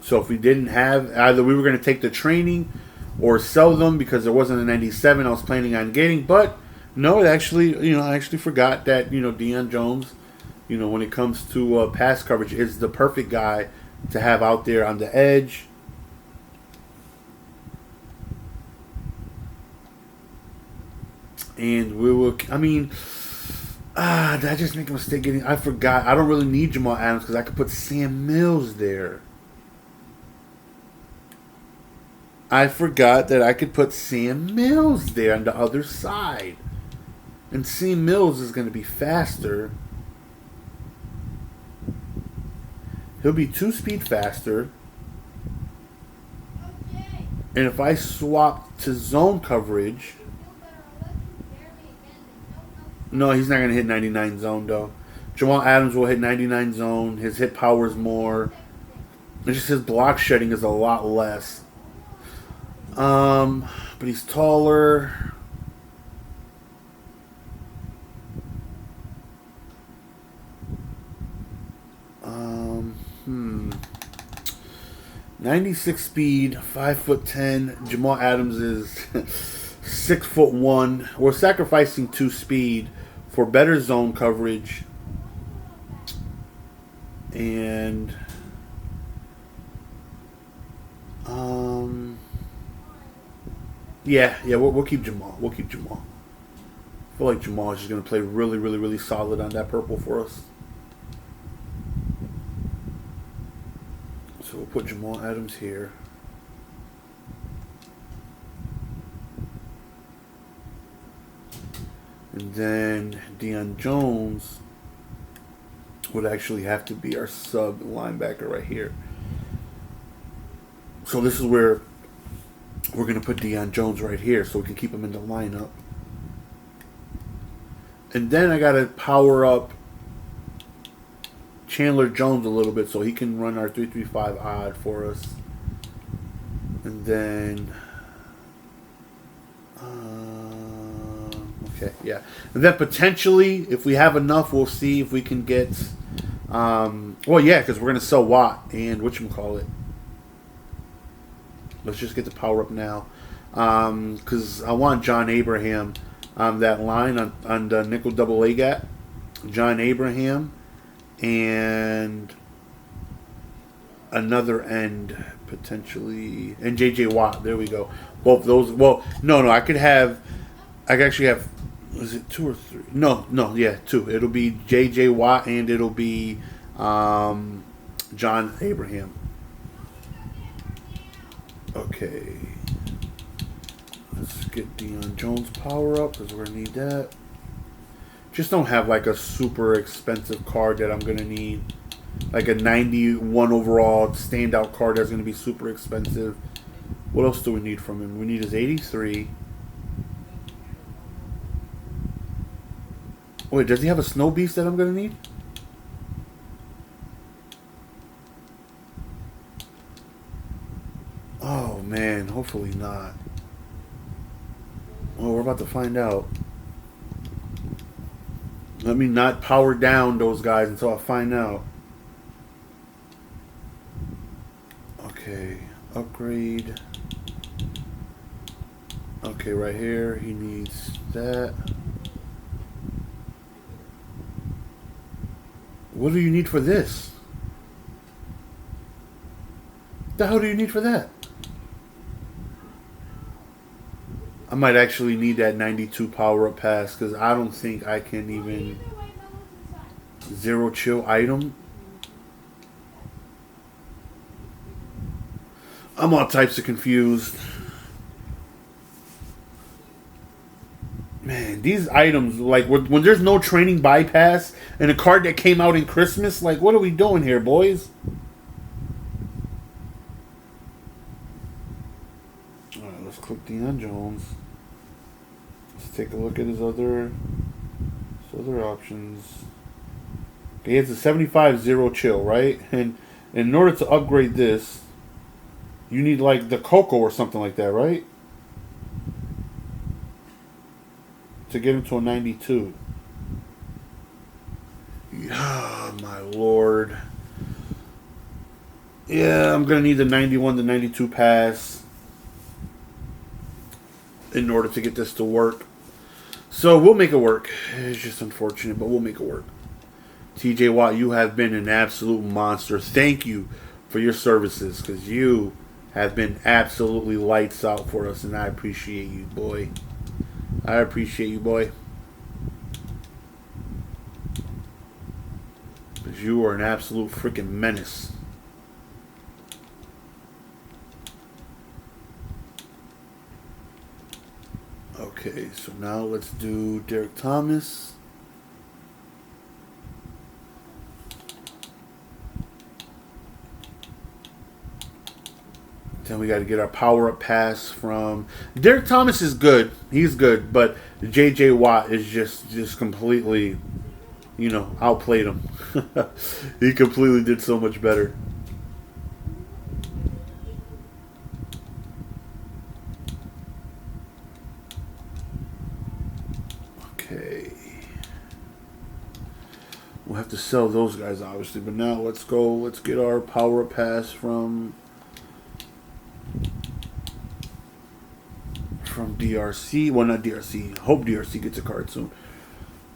So if we didn't have, either we were going to take the training or sell them because there wasn't a 97 I was planning on getting, but no, I actually forgot that, Dion Jones, when it comes to pass coverage, is the perfect guy to have out there on the edge. And we will, did I just make a mistake getting, I forgot. I don't really need Jamal Adams because I could put Sam Mills there. I forgot that I could put Sam Mills there on the other side. And Sam Mills is going to be faster. He'll be 2 speed faster. And if I swap to zone coverage... No, he's not going to hit 99 zone, though. Jamal Adams will hit 99 zone. His hit power is more. It's just his block shedding is a lot less. But he's taller. 96 speed, 5'10". Jamal Adams is 6'1". We're sacrificing 2 speed for better zone coverage. And yeah, we'll keep Jamal. We'll keep Jamal. I feel like Jamal is just going to play really, really, really solid on that purple for us. So we'll put Jamal Adams here. And then Dion Jones would actually have to be our sub linebacker right here. So this is where we're going to put Dion Jones right here so we can keep him in the lineup. And then I got to power up Chandler Jones a little bit so he can run our 3-3-5 odd for us. And then okay, yeah. And then potentially, if we have enough, we'll see if we can get well, yeah, because we're going to sell Watt and whatchamacallit. Let's just get the power up now. Because I want John Abraham on that line on the nickel double A gap. John Abraham and another end potentially. And J.J. Watt. There we go. Both those. Well, no. I could actually have. Was it 2 or 3? No, yeah, 2. It'll be J.J. Watt and it'll be John Abraham. Okay. Let's get Dion Jones power up because we're going to need that. Just don't have like a super expensive card that I'm going to need. Like a 91 overall standout card that's going to be super expensive. What else do we need from him? We need his 83. Wait, does he have a Snow Beast that I'm going to need? Oh, man. Hopefully not. Well, we're about to find out. Let me not power down those guys until I find out. Okay. Upgrade. Okay, right here. He needs that. What do you need for this? What the hell do you need for that? I might actually need that 92 power-up pass because I don't think I can even zero chill item. I'm all types of confused. Man, these items, like, when there's no training bypass and a card that came out in Christmas, like, what are we doing here, boys? Alright, let's click Dion Jones. Let's take a look at his other options. He has a 75 zero chill, right? And in order to upgrade this, you need, like, the Coco or something like that, right? To get him to a 92. Oh, my lord. Yeah, I'm going to need the 91 to 92 pass in order to get this to work. So we'll make it work. It's just unfortunate, but we'll make it work. TJ Watt, you have been an absolute monster. Thank you for your services because you have been absolutely lights out for us, and I appreciate you, boy. I appreciate you, boy. Because you are an absolute freaking menace. Okay, so now let's do Derek Thomas. Then we got to get our power-up pass from... Derek Thomas is good. He's good, but J.J. Watt is just completely, outplayed him. He completely did so much better. Okay. We'll have to sell those guys, obviously. But now let's go. Let's get our power pass from DRC. Well, not DRC. Hope DRC gets a card soon.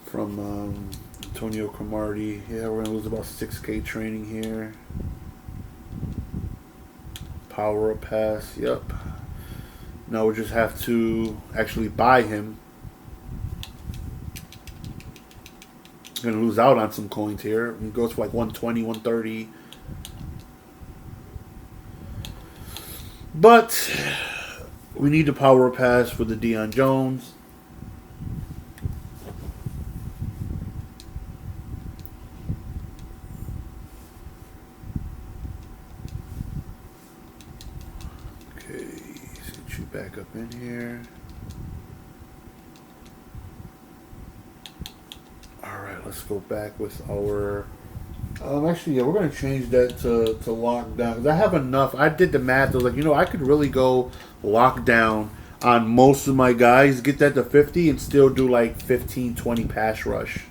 From Antonio Cromartie. Yeah, we're going to lose about 6K training here. Power up pass. Yep. Now we just have to actually buy him. Going to lose out on some coins here. It goes for like 120, 130. But we need the power pass for the Dion Jones. Okay, let's get you back up in here. Let's go back with our... actually, yeah, we're going to change that to lockdown. Because I have enough. I did the math. I was like, I could really go lockdown on most of my guys. Get that to 50 and still do like 15, 20 pass rush.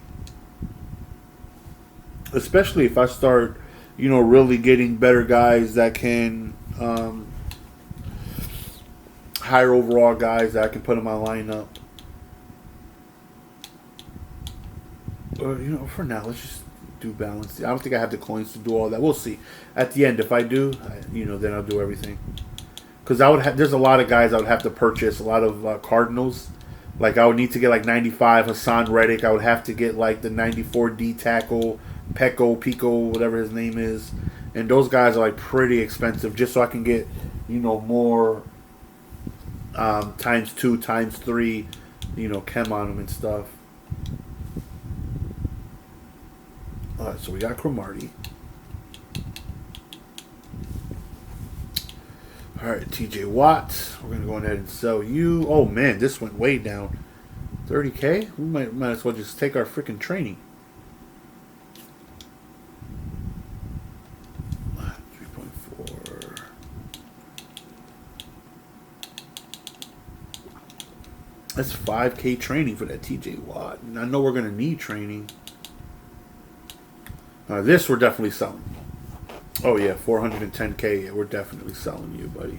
Especially if I start, really getting better guys that can... higher overall guys that I can put in my lineup. For now, let's just do balance. I don't think I have the coins to do all that. We'll see. At the end, if I do, then I'll do everything. Because there's a lot of guys I would have to purchase. A lot of Cardinals. Like, I would need to get like 95 Hassan Reddick. I would have to get like the 94 D tackle, Pico, whatever his name is. And those guys are like pretty expensive just so I can get, more times 2, times 3, chem on them and stuff. Alright, so we got Cromartie. Alright, TJ Watt. We're going to go ahead and sell you. Oh, man, this went way down. 30K? We might as well just take our freaking training. 3.4. That's 5K training for that TJ Watt. And I know we're going to need training. This we're definitely selling. Oh yeah, 410K. Yeah, we're definitely selling you, buddy.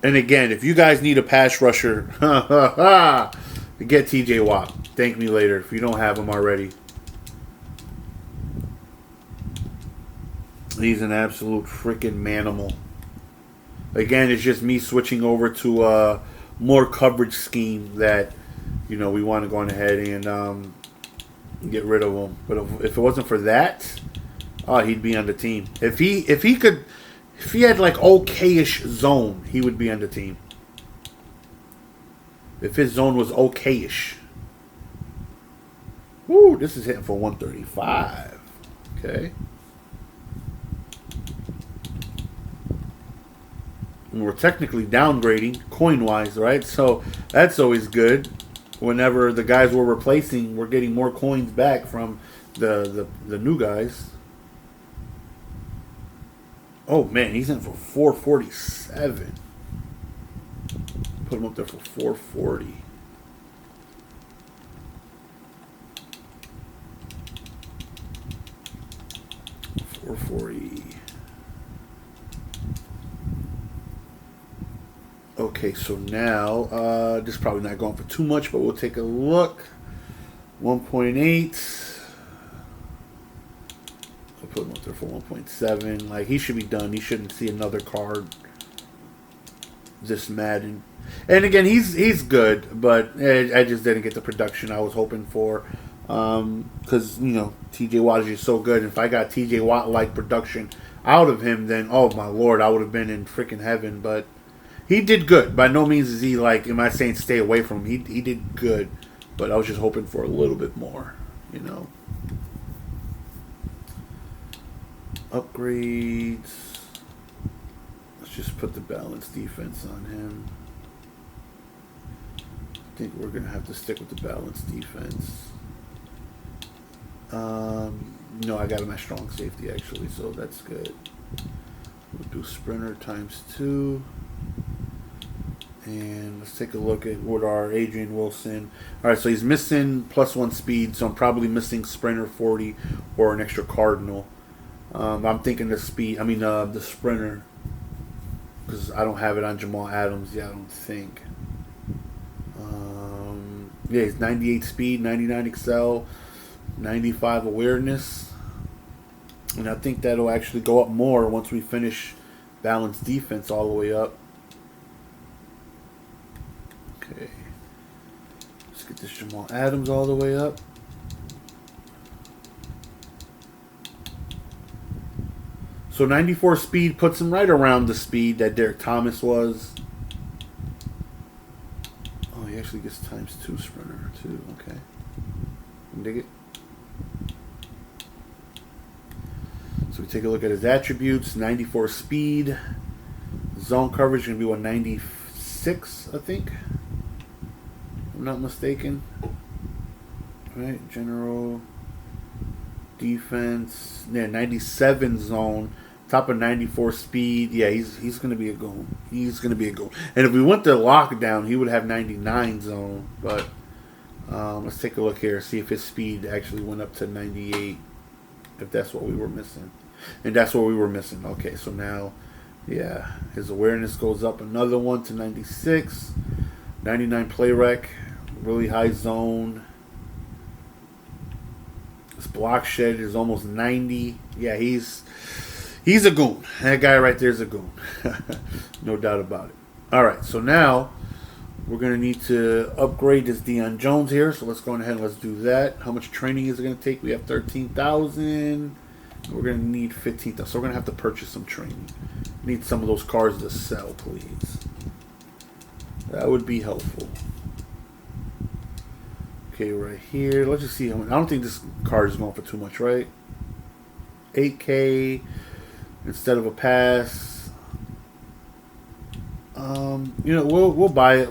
And again, if you guys need a pass rusher, get TJ Watt. Thank me later if you don't have him already. He's an absolute freaking manimal. Again, it's just me switching over to a more coverage scheme that we want to go ahead and get rid of him. But if it wasn't for that, he'd be on the team. If he had like okayish zone, he would be on the team. If his zone was okayish. Woo, this is hitting for 135. Okay. And we're technically downgrading coin-wise, right? So that's always good. Whenever the guys we're replacing, we're getting more coins back from the new guys. Oh, man, he's in for 447. Put him up there for 440. Okay, so now, this is probably not going for too much, but we'll take a look. 1.8. I'll put him up there for 1.7. Like, he should be done. He shouldn't see another card this Madden. And again, he's good, but I just didn't get the production I was hoping for. Because, TJ Watt is just so good. If I got TJ Watt-like production out of him, then, oh my lord, I would have been in freaking heaven. But he did good. By no means is he like, am I saying stay away from him? He did good, but I was just hoping for a little bit more, you know. Upgrades. Let's just put the balanced defense on him. I think we're going to have to stick with the balanced defense. No, I got him at strong safety, actually, so that's good. We'll do sprinter ×2. And let's take a look at what our Adrian Wilson. All right, so he's missing +1 speed, so I'm probably missing sprinter 40 or an extra cardinal. I'm thinking the speed, the sprinter, because I don't have it on Jamal Adams yet, I don't think. Yeah, he's 98 speed, 99 excel, 95 awareness. And I think that'll actually go up more once we finish balanced defense all the way up. Okay. Let's get this Jamal Adams all the way up. So 94 speed puts him right around the speed that Derek Thomas was. Oh, he actually gets ×2 sprinter too. Okay. Dig it. So we take a look at his attributes. 94 speed. Zone coverage is going to be 196, I think. If I'm not mistaken. All right. General defense. Yeah, 97 zone. Top of 94 speed. Yeah, he's going to be a goon. He's going to be a goon. And if we went to lockdown, he would have 99 zone. But let's take a look here. See if his speed actually went up to 98. If that's what we were missing. And that's what we were missing. Okay, so now, yeah, his awareness goes up another one to 96. 99 play rec. Really high zone. His block shed is almost 90. Yeah, he's a goon. That guy right there is a goon. No doubt about it. All right, so now we're going to need to upgrade this Dion Jones here. So let's go ahead and let's do that. How much training is it going to take? We have 13,000. We're going to need 15,000. So we're going to have to purchase some training. Need some of those cards to sell, please. That would be helpful. Okay, right here. Let's just see how much. I don't think this card is going for too much, right? 8K instead of a pass. We'll buy it.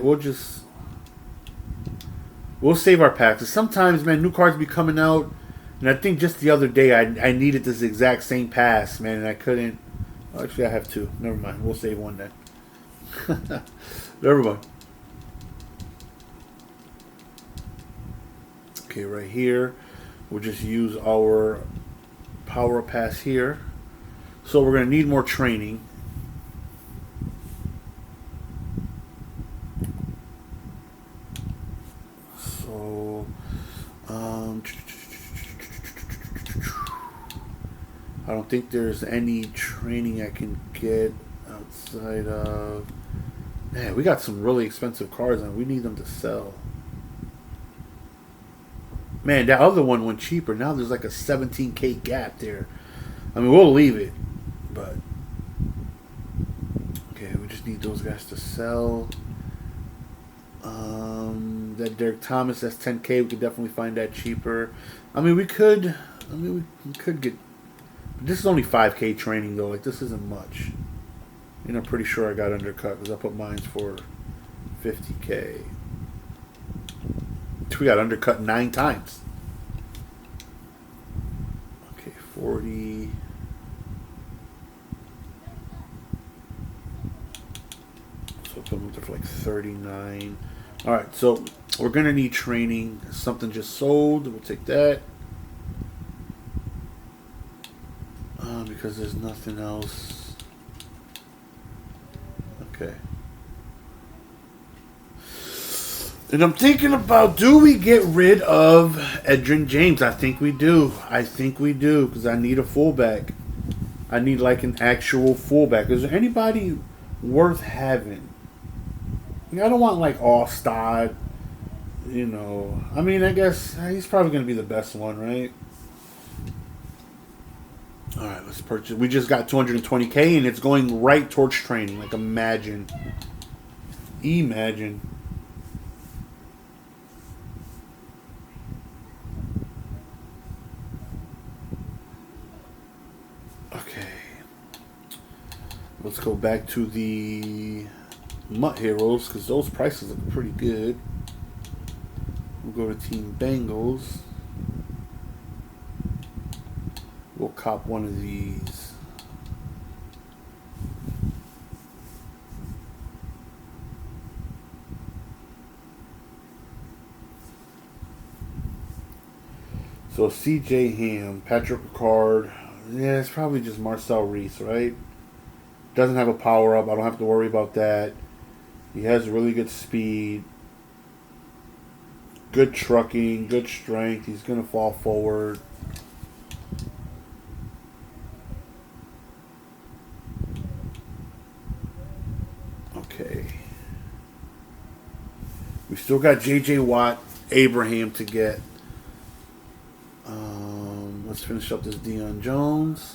We'll save our packs. Sometimes, man, new cards be coming out, and I think just the other day I needed this exact same pass, man, and I couldn't. Actually, I have two. Never mind. We'll save one then. Never mind. Okay, right here, we'll just use our power pass here. So we're going to need more training. So, I don't think there's any training I can get outside of. Man, we got some really expensive cards and we need them to sell. Man, that other one went cheaper. Now there's like a 17K gap there. I mean, we'll leave it, but okay, we just need those guys to sell. That Derek Thomas, that's 10K. We could definitely find that cheaper. I mean, we could get. This is only 5K training though. Like, this isn't much. And I'm pretty sure I got undercut because I put mine for 50K. We got undercut 9 times. Okay, 40. So put them for like 39. All right, so we're gonna need training. Something just sold. We'll take that. Because there's nothing else. Okay. And I'm thinking about, do we get rid of Adrian James? I think we do. Because I need a fullback. I need like an actual fullback. Is there anybody worth having? I don't want like Allstott. I mean, I guess he's probably going to be the best one, right? All right, let's purchase. We just got 220K, and it's going right towards training. Like, imagine. Imagine. Okay. Let's go back to the Mutt Heroes because those prices look pretty good. We'll go to Team Bengals. We'll cop one of these. So C.J. Ham, Patrick Ricard. Yeah, it's probably just Marcel Reese, right? Doesn't have a power up. I don't have to worry about that. He has really good speed, good trucking, good strength. He's going to fall forward. Okay. We still got J.J. Watt, Abraham to get. Let's finish up this Dion Jones.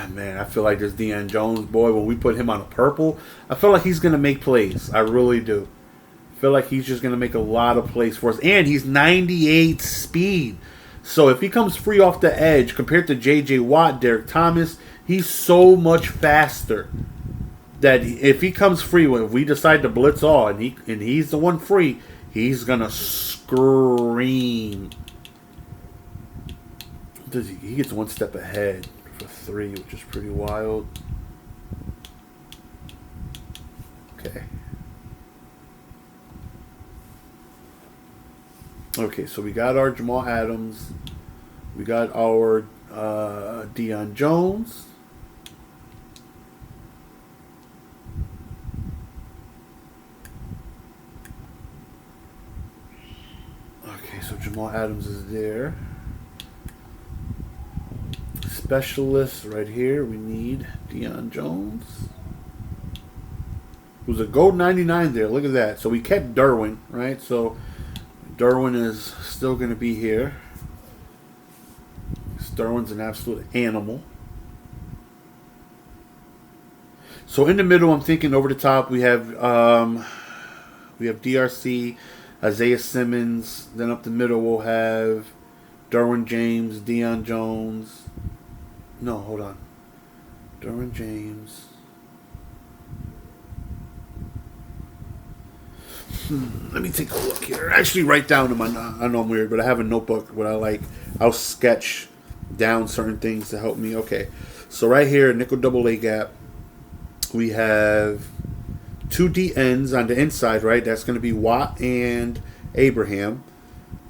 Man, I feel like this Dion Jones boy, when we put him on a purple, I feel like he's going to make plays. I really do. I feel like he's just going to make a lot of plays for us. And he's 98 speed. So if he comes free off the edge compared to J.J. Watt, Derek Thomas, he's so much faster that if he comes free, if we decide to blitz all and he's the one free, he's going to scream. He gets one step ahead for 3, which is pretty wild. Okay. Okay, so we got our Jamal Adams. We got our Dion Jones. Okay, so Jamal Adams is there. Specialist right here. We need Dion Jones. Who's a gold 99 there. Look at that. So we kept Derwin, right? So Derwin is still going to be here. Derwin's an absolute animal. So in the middle, I'm thinking over the top, we have DRC, Isaiah Simmons. Then up the middle, we'll have Derwin James, Dion Jones. No, hold on. Derwin James. Let me take a look here. I actually write down in my. I know I'm weird, but I have a notebook where I'll sketch down certain things to help me. Okay, so right here, nickel double A gap. We have 2 D ends on the inside, right? That's going to be Watt and Abraham.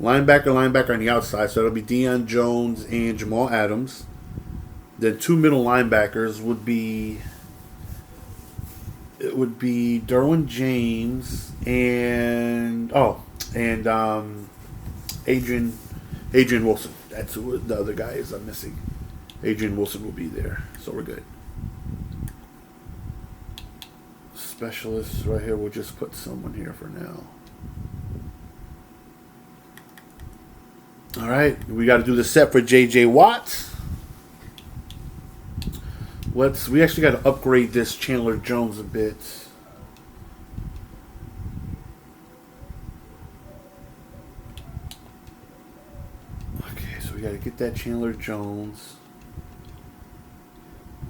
Linebacker on the outside, so that'll be Dion Jones and Jamal Adams. Then 2 middle linebackers would be. It would be Derwin James and Adrian Wilson. That's who the other guy is I'm missing. Adrian Wilson will be there, so we're good. Specialists right here. We'll just put someone here for now. All right, we got to do the set for J.J. Watt. We actually got to upgrade this Chandler Jones a bit. Okay, so we got to get that Chandler Jones.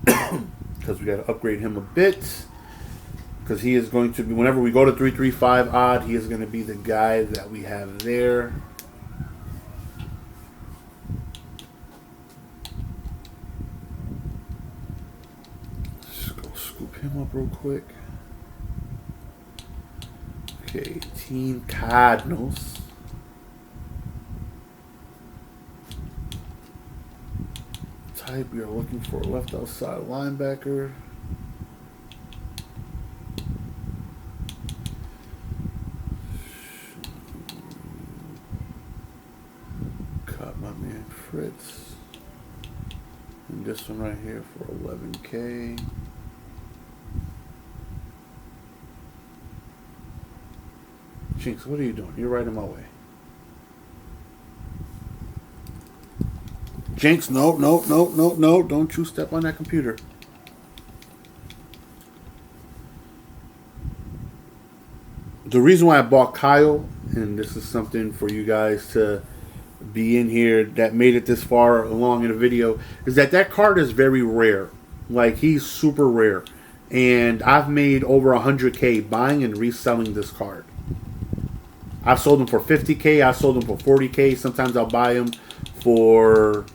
Because we got to upgrade him a bit. Because he is going to be, whenever we go to 3-3-5 odd, he is going to be the guy that we have there. Him up real quick. Okay, Team Cardinals. Type, we are looking for a left outside linebacker. Caught my man Fritz. And this one right here for 11K. Jinx, what are you doing? You're right in my way. Jinx, no, no, no, no, no. Don't you step on that computer. The reason why I bought Kyle, and this is something for you guys to be in here that made it this far along in the video, is that card is very rare. Like, he's super rare. And I've made over 100K buying and reselling this card. I've sold them for 50K. I've sold them for 40K. Sometimes I'll buy them for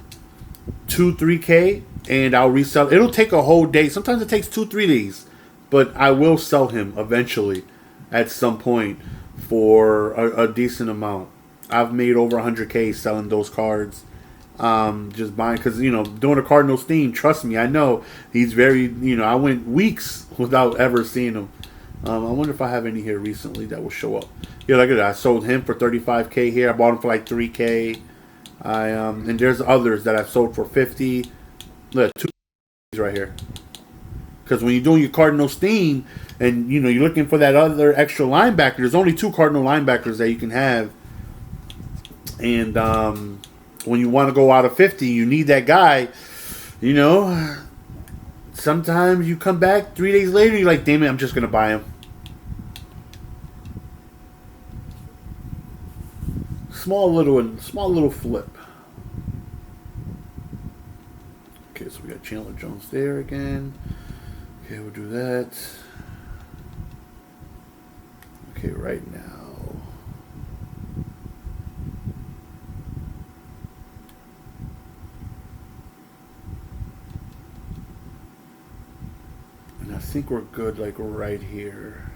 2-3K and I'll resell. It'll take a whole day. Sometimes it takes 2-3 days. But I will sell him eventually at some point for a decent amount. I've made over 100K selling those cards. Just buying, because, doing a Cardinals theme, trust me, I know he's very, I went weeks without ever seeing him. I wonder if I have any here recently that will show up. Yeah, look at that. I sold him for 35K here. I bought him for like 3K. And there's others that I've sold for 50. Look, 2 right here. Because when you're doing your Cardinals theme and, you're looking for that other extra linebacker, there's only 2 Cardinal linebackers that you can have. And when you want to go out of 50, you need that guy. Sometimes you come back 3 days later, you're like, damn it, I'm just going to buy him. Small little flip. Okay, so we got Jamal Jones there again. Okay, we'll do that. Okay, right now. And I think we're good, like, right here.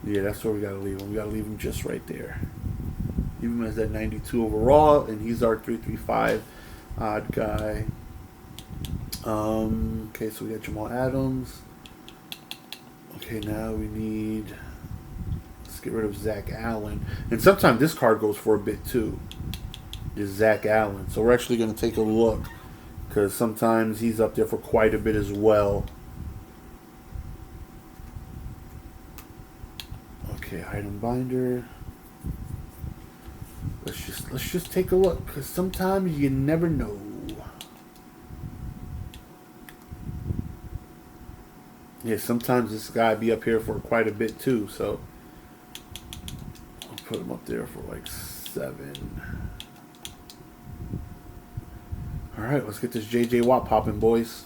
Yeah, that's where we gotta leave him. We gotta leave him just right there. Leave him as that 92 overall, and he's our 335 odd guy. Okay, so we got Jamal Adams. Okay, now we need... Let's get rid of Zach Allen. And sometimes this card goes for a bit too. Is Zach Allen. So we're actually going to take a look, because sometimes he's up there for quite a bit as well. Okay, item binder. Let's just take a look, because sometimes you never know. Yeah, sometimes this guy be up here for quite a bit too, so I'll put him up there for like 7. Alright, let's get this J.J. Watt popping, boys.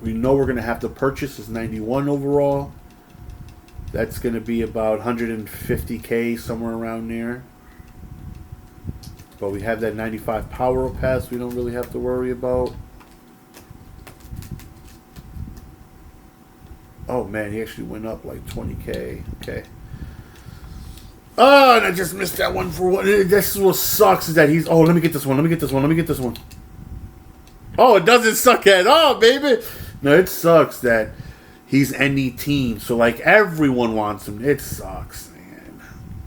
We know we're going to have to purchase his 91 overall. That's going to be about 150K, somewhere around there. But we have that 95 power pass we don't really have to worry about. Oh man, he actually went up like 20K. Okay. Oh, and I just missed that one for what. This is what sucks, is that he's... Oh, let me get this one. Let me get this one. Let me get this one. Oh, it doesn't suck at all, baby. No, it sucks that he's any team. So, like, everyone wants him. It sucks, man.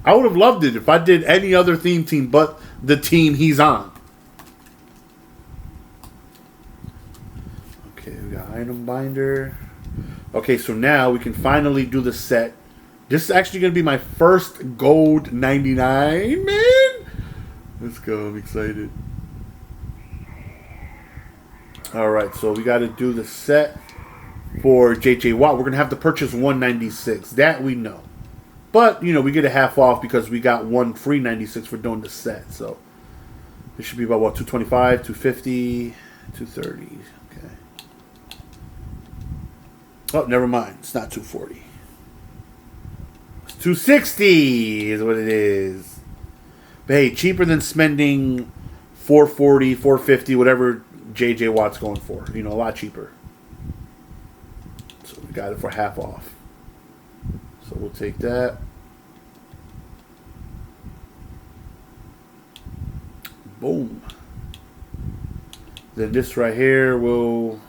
I would have loved it if I did any other theme team but the team he's on. Okay, we got item binder. Okay, so now we can finally do the set. This is actually going to be my first gold 99, man. Let's go. I'm excited. Alright, so we got to do the set for J.J. Watt. We're going to have to purchase 196. That we know. But, you know, we get a half off because we got one free 96 for doing the set. So, it should be about, what, 225, 250, 230. Okay. Oh, never mind. It's not 240. It's 260 is what it is. But, hey, cheaper than spending 440, 450, whatever J.J. Watt's going for. You know, a lot cheaper. So, we got it for half off. So we'll take that. Boom. Then this right here will,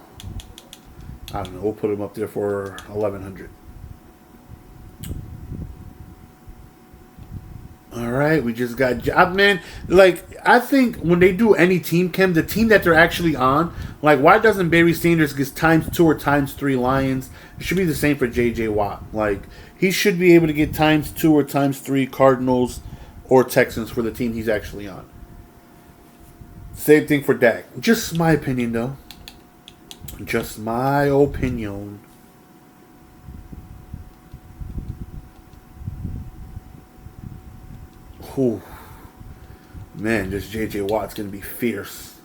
I don't know, we'll put them up there for 1100. All All right, we just got man. Like I think when they do any team chem, the team that they're actually on, like why doesn't Barry Sanders get ×2 or ×3 Lions? It should be the same for J.J. Watt. Like he should be able to get ×2 or ×3 Cardinals or Texans for the team he's actually on. Same thing for Dak. Just my opinion, though. Just my opinion. Whew. Man, this J.J. Watt's going to be fierce.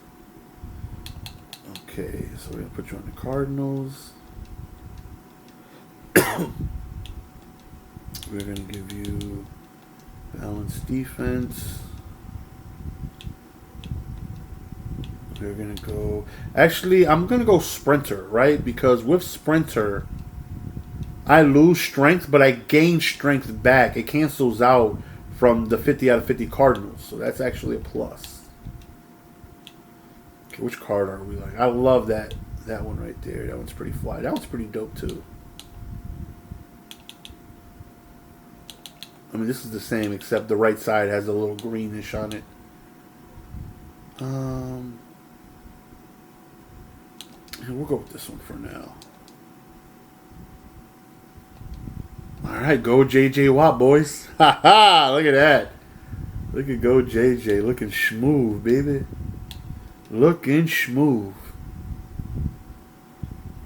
Okay, so we're going to put you on the Cardinals. We're going to give you balanced defense. We're going to go... Actually, I'm going to go Sprinter, right? Because with Sprinter, I lose strength, but I gain strength back. It cancels out from the 50 out of 50 Cardinals. So that's actually a plus. Okay, which card are we like? I love that one right there. That one's pretty fly. That one's pretty dope too. I mean, this is the same, except the right side has a little greenish on it. We'll go with this one for now. Alright, go J.J. Watt, boys. Ha ha! Look at that. Look at go J.J. Looking smooth, baby. Looking smooth.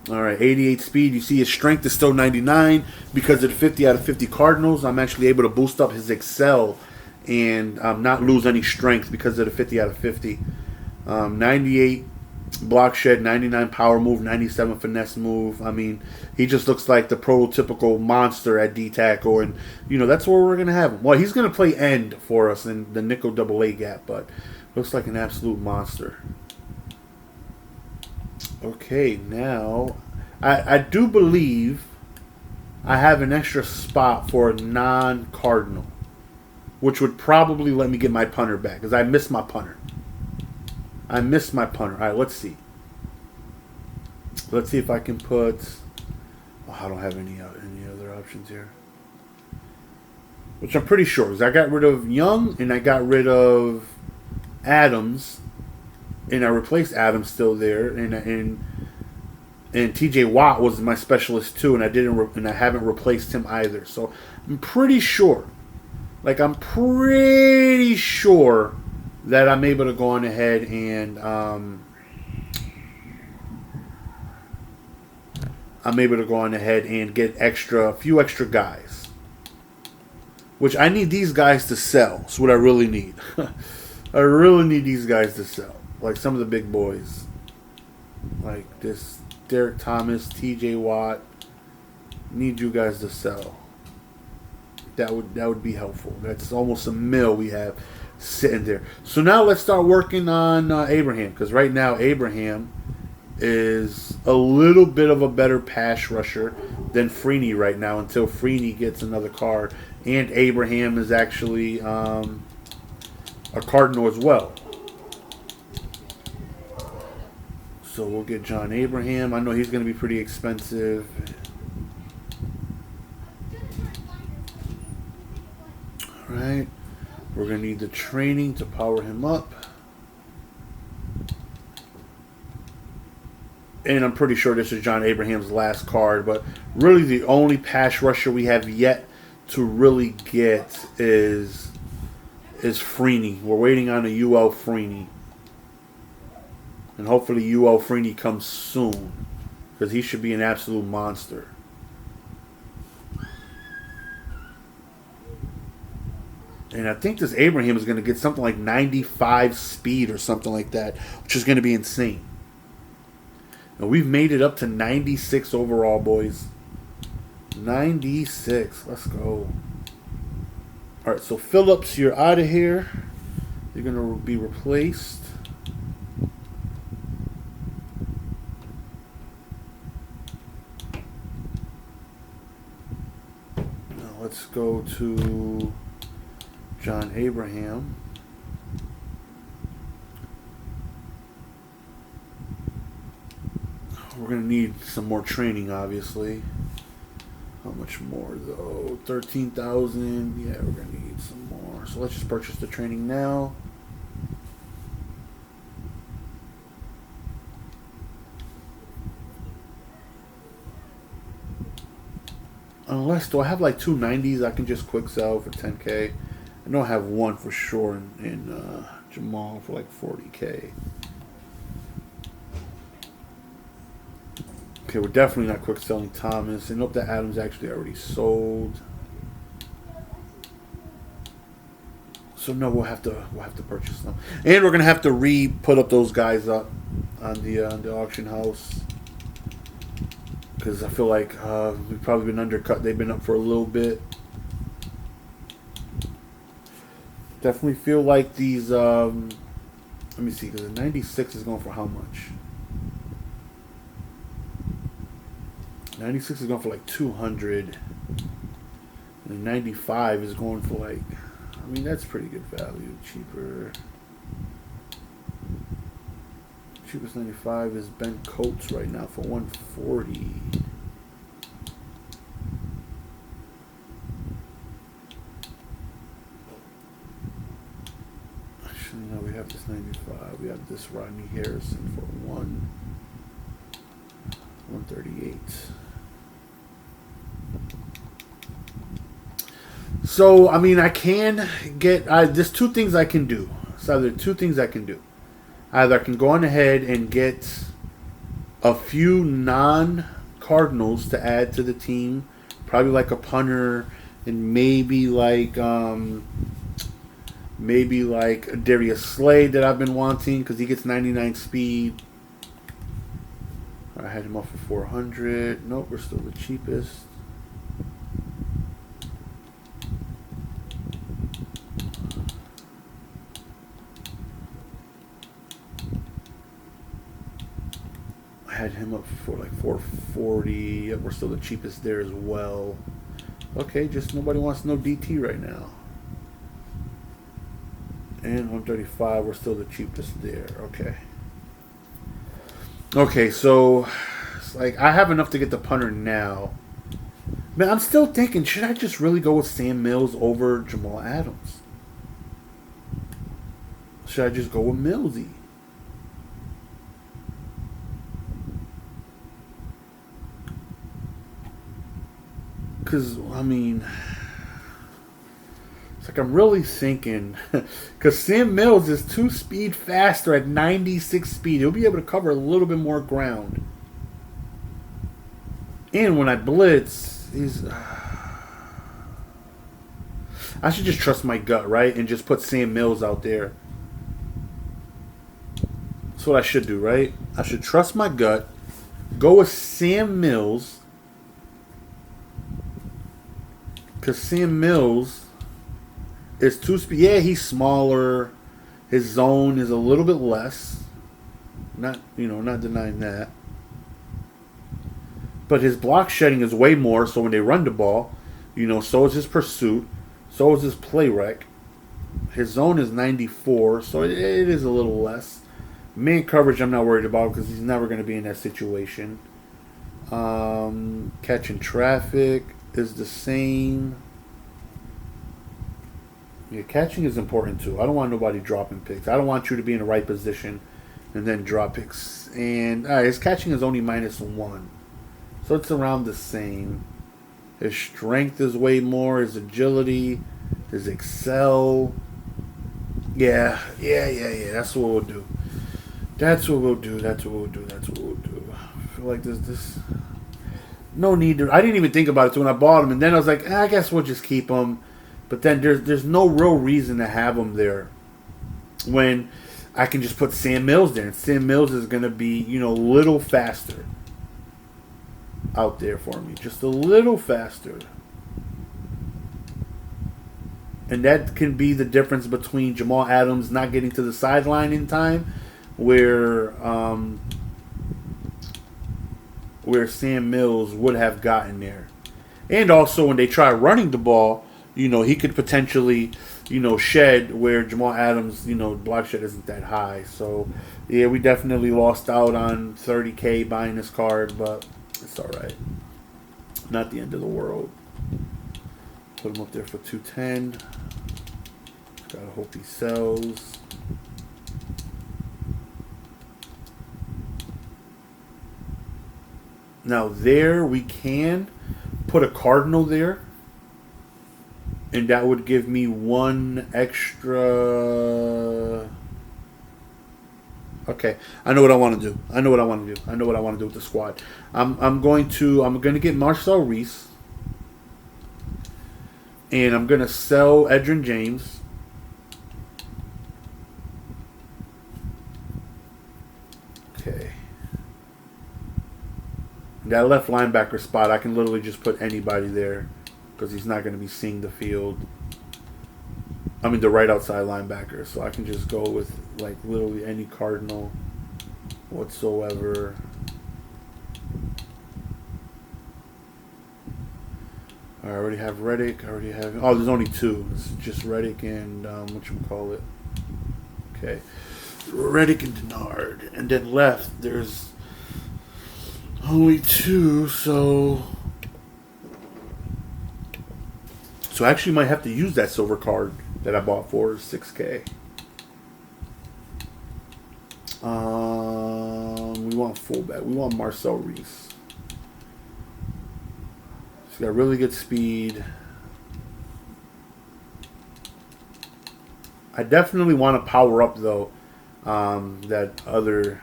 Alright, 88 speed. You see his strength is still 99 because of the 50 out of 50 Cardinals. I'm actually able to boost up his Excel and not lose any strength because of the 50 out of 50. 98 block shed, 99 power move, 97 finesse move. I mean, he just looks like the prototypical monster at D-tackle, and you know that's where we're gonna have him. Well, he's gonna play end for us in the nickel double A gap, but looks like an absolute monster. Okay, now I do believe I have an extra spot for a non-Cardinal, which would probably let me get my punter back because I missed my punter. All right, let's see. Let's see if I can put... Oh, I don't have any other options here. Which I'm pretty sure, because I got rid of Young, and I got rid of Adams, and I replaced Adams still there, and T.J. Watt was my specialist too, and I haven't replaced him either. So I'm pretty sure, that I'm able to go on ahead and get a few extra guys. Which I need these guys to sell. That's what I really need. I really need these guys to sell. Like some of the big boys. Like this Derek Thomas, TJ Watt. Need you guys to sell. That would be helpful. That's almost $1 million we have sitting there. So now let's start working on Abraham, because right now Abraham is a little bit of a better pass rusher than Freeney right now until Freeney gets another card, and Abraham is actually a Cardinal as well. So we'll get John Abraham. I know he's going to be pretty expensive. All right. We're going to need the training to power him up. And I'm pretty sure this is John Abraham's last card. But really the only pass rusher we have yet to really get is Freeney. We're waiting on a UL Freeney. And hopefully UL Freeney comes soon, because he should be an absolute monster. And I think this Abraham is going to get something like 95 speed or something like that, which is going to be insane. And we've made it up to 96 overall, boys. 96. Let's go. All right, so Phillips, you're out of here. You're going to be replaced. Now let's go to John Abraham. We're going to need some more training, obviously. How much more, though? 13,000. Yeah, we're going to need some more. more. So let's just purchase the training now. Unless, do I have like 290s I can just quick sell for 10K? I know I have one for sure in Jamal for like 40K. Okay, we're definitely not quick selling Thomas. And nope, that Adams actually already sold. So no, we'll have to purchase them, and we're gonna have to put up those guys up on the auction house. Because I feel like we've probably been undercut. They've been up for a little bit. Definitely feel like these. Let me see, because the 96 is going for how much? 96 is going for like 200. And 95 is going for like. I mean, that's pretty good value. Cheaper. Cheapest 95 is Ben Coates right now for 140. Actually, no, we have this 95. We have this Rodney Harrison for 138. So, I mean, I can get. There's two things I can do. So, there are two things I can do. Either I can go on ahead and get a few non-Cardinals to add to the team, probably like a punter, and maybe like Darius Slade that I've been wanting because he gets 99 speed. I had him up for 400. Nope, we're still the cheapest. Had him up for like 440. Yep, we're still the cheapest there as well. Okay, just nobody wants no DT right now. And 135, we're still the cheapest there. Okay. Okay, so it's like I have enough to get the punter now. Man, I'm still thinking, should I just really go with Sam Mills over Jamal Adams? Should I just go with Millsy? Because, I mean, it's like I'm really thinking, because Sam Mills is 2 speed faster at 96 speed. He'll be able to cover a little bit more ground. And when I blitz, I should just trust my gut, right? And just put Sam Mills out there. That's what I should do, right? I should trust my gut, go with Sam Mills. Because Sam Mills is 2 speed. Yeah, he's smaller. His zone is a little bit less. Not denying that. But his block shedding is way more. So when they run the ball, so is his pursuit. So is his play rec. His zone is 94. So it is a little less. Man coverage I'm not worried about because he's never going to be in that situation. Catching traffic is the same. Yeah, catching is important too. I don't want nobody dropping picks. I don't want you to be in the right position and then drop picks. And his catching is only -1. So it's around the same. His strength is way more. His agility, his excel. Yeah. That's what we'll do. That's what we'll do. I feel like there's no need to. I didn't even think about it when I bought him, and then I was like, I guess we'll just keep him. But then there's no real reason to have him there when I can just put Sam Mills there, and Sam Mills is going to be a little faster out there for me, just a little faster, and that can be the difference between Jamal Adams not getting to the sideline in time, where Sam Mills would have gotten there. And also when they try running the ball, he could potentially, shed where Jamal Adams, block shed isn't that high. So, yeah, we definitely lost out on 30K buying this card, but it's all right. Not the end of the world. Put him up there for 210. Gotta hope he sells. Now there we can put a Cardinal there. And that would give me one extra. Okay, I know what I want to do. I know what I want to do with the squad. I'm going to get Marcel Reese, and I'm going to sell Adrian James. Okay. That left linebacker spot, I can literally just put anybody there because he's not going to be seeing the field. I mean, the right outside linebacker. So I can just go with, like, literally any Cardinal whatsoever. I already have Reddick. Oh, there's only two. It's just Reddick and, whatchamacallit. Okay. Reddick and Denard. And then left, there's only two, so I actually might have to use that silver card that I bought for $6K. We want fullback. We want Marcel Reese. He's got really good speed. I definitely want to power up though. That other.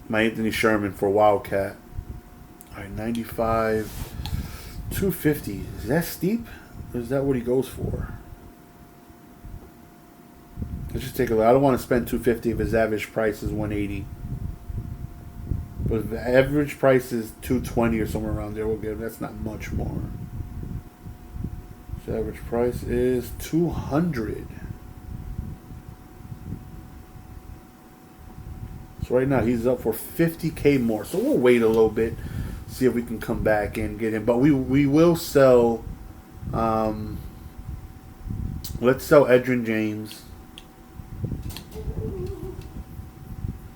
My Anthony Sherman for Wildcat. Alright, 95. 250. Is that steep? Or is that what he goes for? Let's just take a look. I don't want to spend 250 if his average price is 180. But if the average price is 220 or somewhere around there, we'll get him. That's not much more. His average price is 200. So right now he's up for 50K more. So we'll wait a little bit, see if we can come back and get him. But we will sell. Let's sell Adrian James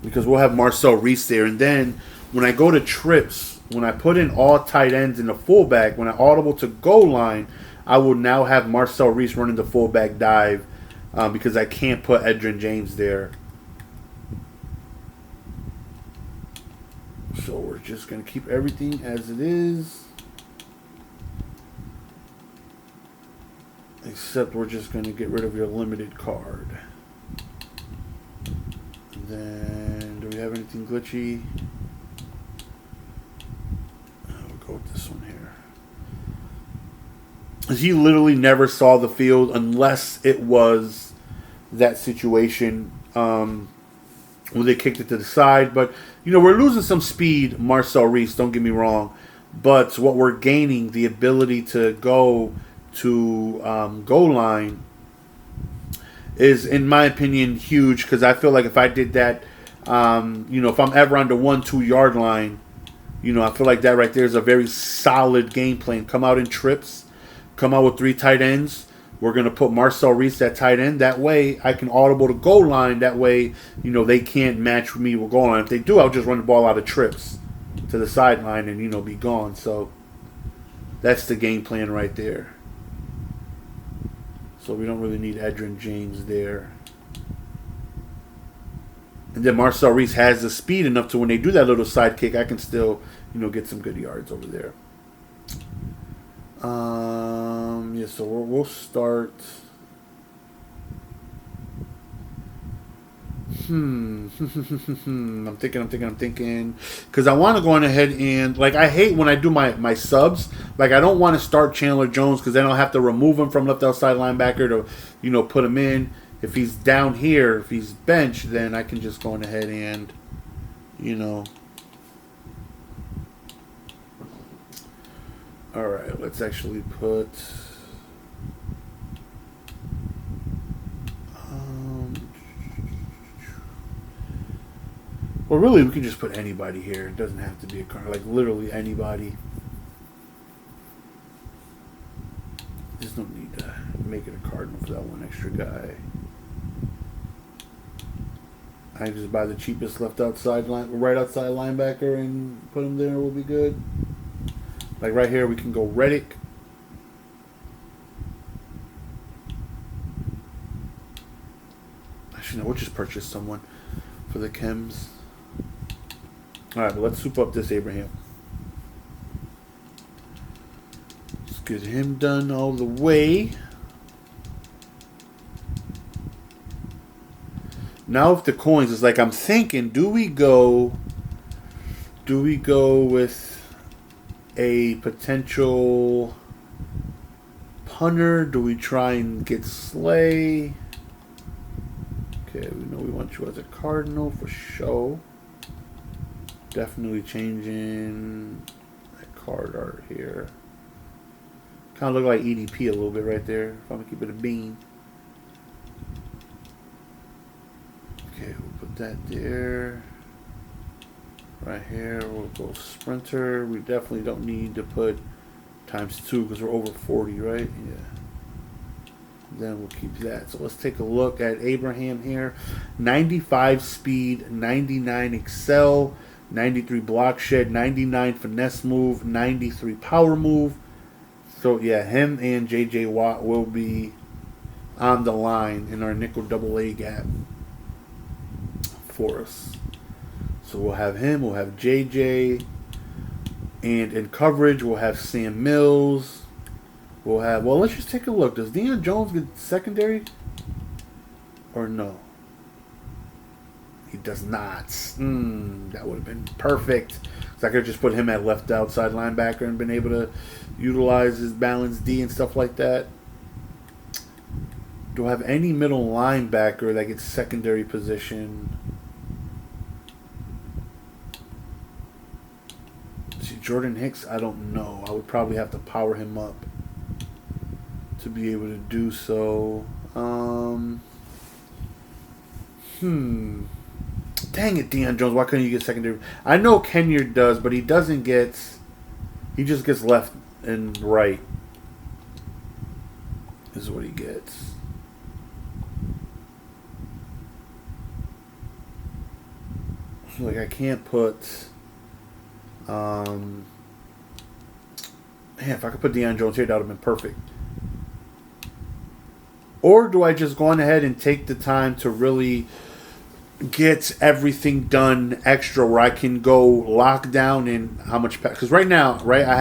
because we'll have Marcel Reese there. And then when I go to trips, when I put in all tight ends in the fullback, when I audible to goal line, I will now have Marcel Reese running the fullback dive because I can't put Adrian James there. So we're just going to keep everything as it is. Except we're just going to get rid of your limited card. And then, do we have anything glitchy? We'll go with this one here. He literally never saw the field unless it was that situation where they kicked it to the side. But, you know, we're losing some speed, Marcel Reese, don't get me wrong. But what we're gaining, the ability to go to goal line, is, in my opinion, huge. Because I feel like if I did that, you know, if I'm ever on the 1-2 yard line, you know, I feel like that right there is a very solid game plan. Come out in trips, come out with 3 tight ends. We're going to put Marcel Reese at tight end. That way, I can audible to goal line. That way, you know, they can't match me with goal line. If they do, I'll just run the ball out of trips to the sideline and, you know, be gone. So, that's the game plan right there. So, we don't really need Adrian James there. And then Marcel Reese has the speed enough to when they do that little side kick, I can still, you know, get some good yards over there. Yeah, so we'll start. I'm thinking. Because I want to go on ahead and, like, I hate when I do my subs. Like, I don't want to start Chandler Jones because then I'll have to remove him from left outside linebacker to, you know, put him in. If he's down here, if he's benched, then I can just go on ahead and, you know. Alright, let's actually put. Well, really, we can just put anybody here. It doesn't have to be a card. Like, literally anybody. Just don't need to make it a Cardinal for that one extra guy. I can just buy the cheapest right outside linebacker and put him there. Will be good. Like right here, we can go Reddick. just purchase someone for the chems. All right, but let's soup up this Abraham. Let's get him done all the way. Now with the coins, it's like I'm thinking, do we go with a potential punter? Do we try and get Slay? Okay, we know we want you as a Cardinal for show. Definitely changing that card art here. Kind of look like EDP a little bit right there, if I'm going to keep it a bean. Okay, we'll put that there. Right here, we'll go Sprinter. We definitely don't need to put ×2 because we're over 40, right? Yeah. Then we'll keep that. So let's take a look at Abraham here. 95 speed, 99 excel, 93 block shed, 99 finesse move, 93 power move. So yeah, him and JJ Watt will be on the line in our nickel AA gap for us. So we'll have him, we'll have JJ, and in coverage we'll have Sam Mills. We'll have, well, let's just take a look. Does Dion Jones get secondary? Or no? He does not. That would have been perfect. So I could have just put him at left outside linebacker and been able to utilize his balance D and stuff like that. Do I have any middle linebacker that gets secondary position? See, Jordan Hicks, I don't know. I would probably have to power him up to be able to do so. Dang it, Dion Jones. Why couldn't you get secondary? I know Kenyard does, but he doesn't get... He just gets left and right. Is what he gets. Like, I can't put... Man, if I could put Dion Jones here, that would have been perfect. Or do I just go on ahead and take the time to really get everything done extra where I can go lock down in how much... Because right now, right, I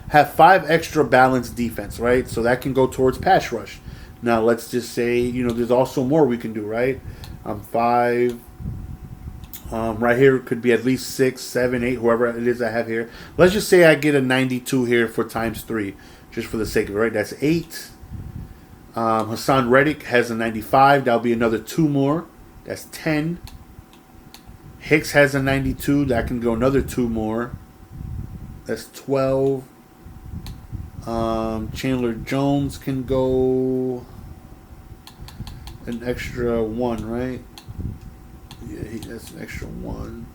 have 5 extra balanced defense, right? So that can go towards pass rush. Now, let's just say, there's also more we can do, right? 5... right here could be at least 6, 7, 8, whoever it is I have here. Let's just say I get a 92 here for ×3, just for the sake of it, right? That's 8. Hassan Reddick has a 95. That'll be another 2 more. That's 10. Hicks has a 92. That can go another 2 more. That's 12. Chandler Jones can go an extra 1, right? Yeah, that's an extra 1.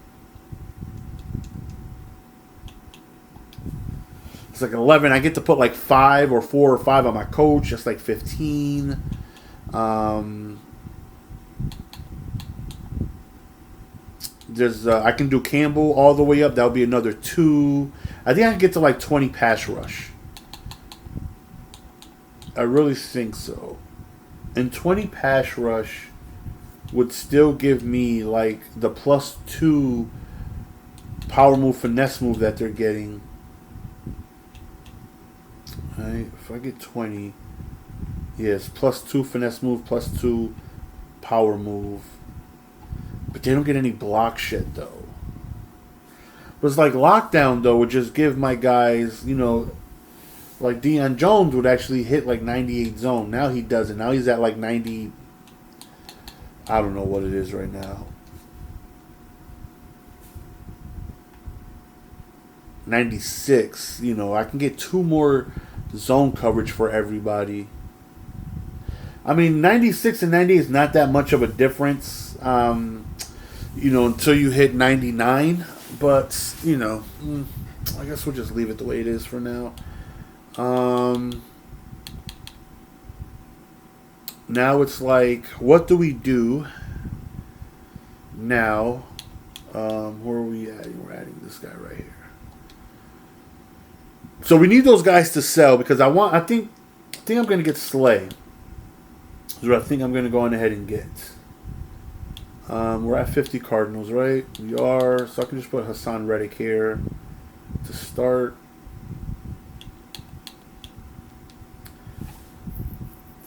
It's like 11. I get to put like 5 or 4 or 5 on my coach. That's like 15. There's I can do Campbell all the way up. That'll be another 2. I think I can get to like 20 pass rush. I really think so. And 20 pass rush would still give me like the +2 power move, finesse move that they're getting. Right, if I get 20, yes, +2 finesse move, +2 power move. But they don't get any block shit though. But it's like lockdown though would just give my guys, like Dion Jones would actually hit like 98 zone. Now he doesn't. Now he's at like 90. I don't know what it is right now. 96. I can get 2 more zone coverage for everybody. I mean, 96 and 90 is not that much of a difference, until you hit 99. But, I guess we'll just leave it the way it is for now. Now it's like, what do we do now? Where are we adding? We're adding this guy right here. So we need those guys to sell because I think I'm going to get Slay. Is what I think I'm going to go on ahead and get. We're at 50 Cardinals, right? We are. So I can just put Hassan Reddick here to start.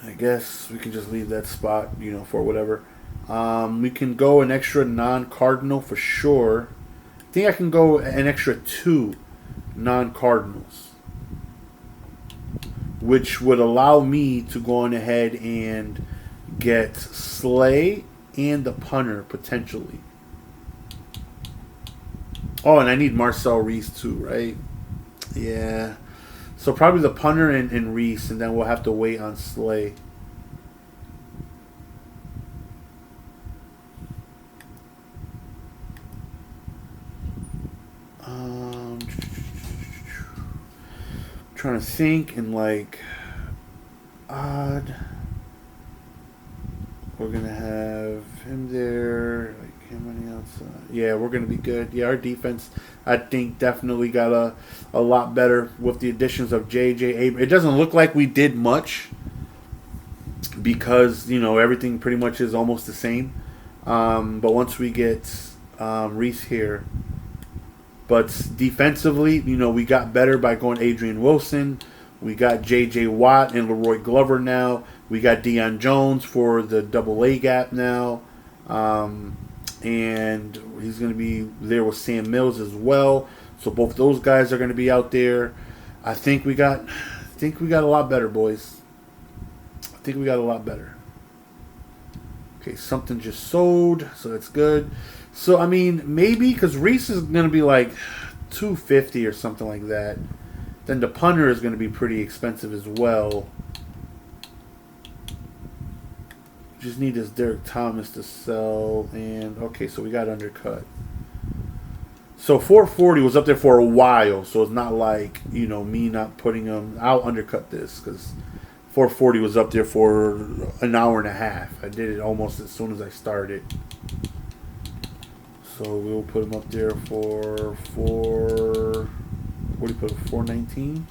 I guess we can just leave that spot, for whatever. We can go an extra non-Cardinal for sure. I think I can go an extra 2 non-Cardinals, which would allow me to go on ahead and get Slay and the punter potentially. Oh, and I need Marcel Reese too, right? Yeah. So probably the punter and Reese, and then we'll have to wait on Slay. Trying to think and odd. We're gonna have him there. Him else. Yeah, we're gonna be good. Yeah, our defense, I think, definitely got a lot better with the additions of J.J. Abrams. It doesn't look like we did much because everything pretty much is almost the same. But once we get Reese here. But defensively, we got better by going Adrian Wilson. We got J.J. Watt and Leroy Glover now. We got Dion Jones for the double-A gap now. And he's going to be there with Sam Mills as well. So both those guys are going to be out there. I think we got a lot better, boys. I think we got a lot better. Okay, something just sold, so that's good. So, I mean, maybe because Reese is going to be like $250 or something like that. Then the punter is going to be pretty expensive as well. Just need this Derek Thomas to sell. And, okay, so we got undercut. So, 440 was up there for a while. So, it's not like, me not putting him. I'll undercut this because 440 was up there for an hour and a half. I did it almost as soon as I started. So we'll put him up there for what do you put? 419.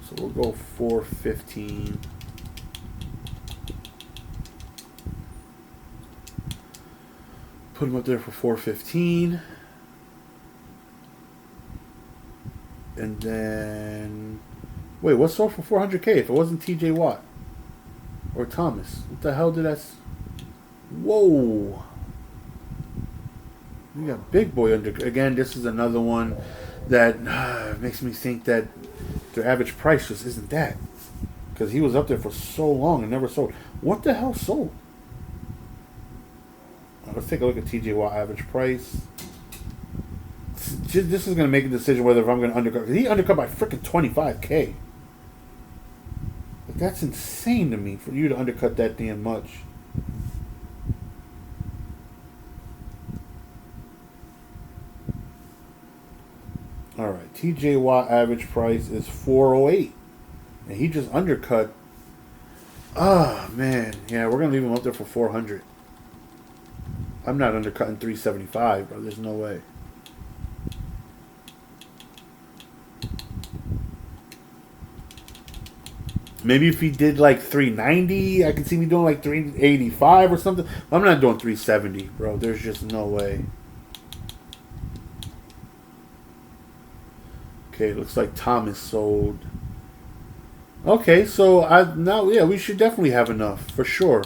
So we'll go 415. Put him up there for 415. And then wait, what's sold for 400K if it wasn't TJ Watt or Thomas? What the hell did that? Whoa. We got big boy under. Again, this is another one that makes me think that their average price just isn't that. Because he was up there for so long and never sold. What the hell sold? Let's take a look at TJ Watt average price. This is going to make a decision whether if I'm going to undercut. He undercut by freaking 25K. Like, that's insane to me for you to undercut that damn much. Alright, TJ Watt average price is 408. And he just undercut. Oh, man. Yeah, we're going to leave him up there for 400. I'm not undercutting 375, bro. There's no way. Maybe if he did like 390, I could see me doing like 385 or something. I'm not doing 370, bro. There's just no way. Okay, looks like Thomas sold. Okay, so yeah, we should definitely have enough for sure.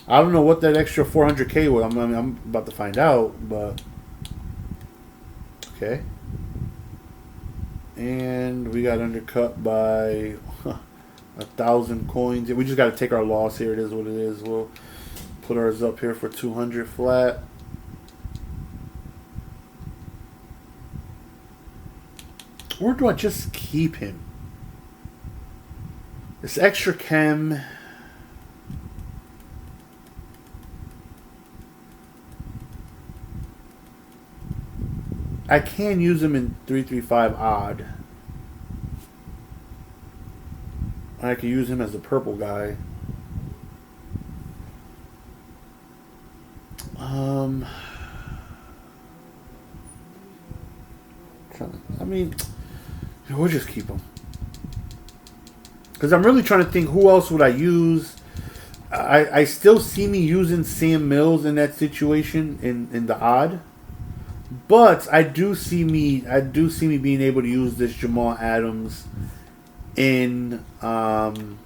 I don't know what that extra 400K was. I'm about to find out, but okay. And we got undercut by 1,000 coins. We just got to take our loss here. It is what it is. We'll put ours up here for 200 flat. Or do I just keep him? This extra chem. I can use him in 335 odd. I can use him as the purple guy. I mean, we'll just keep him. Because I'm really trying to think who else would I use. I still see me using Sam Mills in that situation in the odd. But I do see me being able to use this Jamal Adams in odd.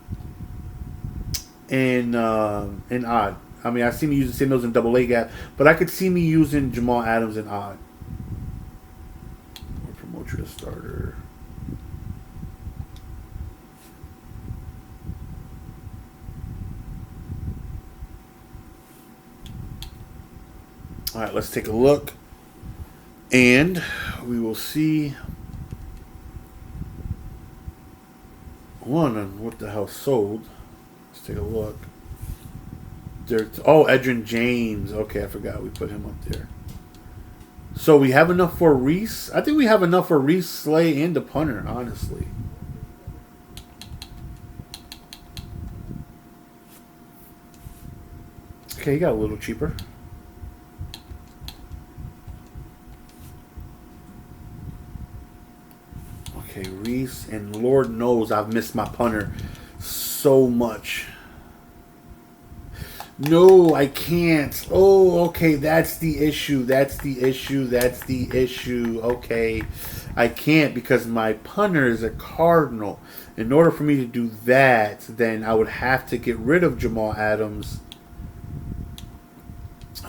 I mean, I see me using Sam Mills in double A gap, but I could see me using Jamal Adams in odd. Or promote you to starter. All right, let's take a look. And we will see one on what the hell sold. Let's take a look. Adrian James. Okay, I forgot we put him up there. So we have enough for Reese. I think we have enough for Reese, Slay, and the punter, honestly. Okay, he got a little cheaper. Okay, Reese, and Lord knows I've missed my punter so much. No, I can't. Oh, okay, that's the issue. Okay, I can't because my punter is a Cardinal. In order for me to do that, then I would have to get rid of Jamal Adams.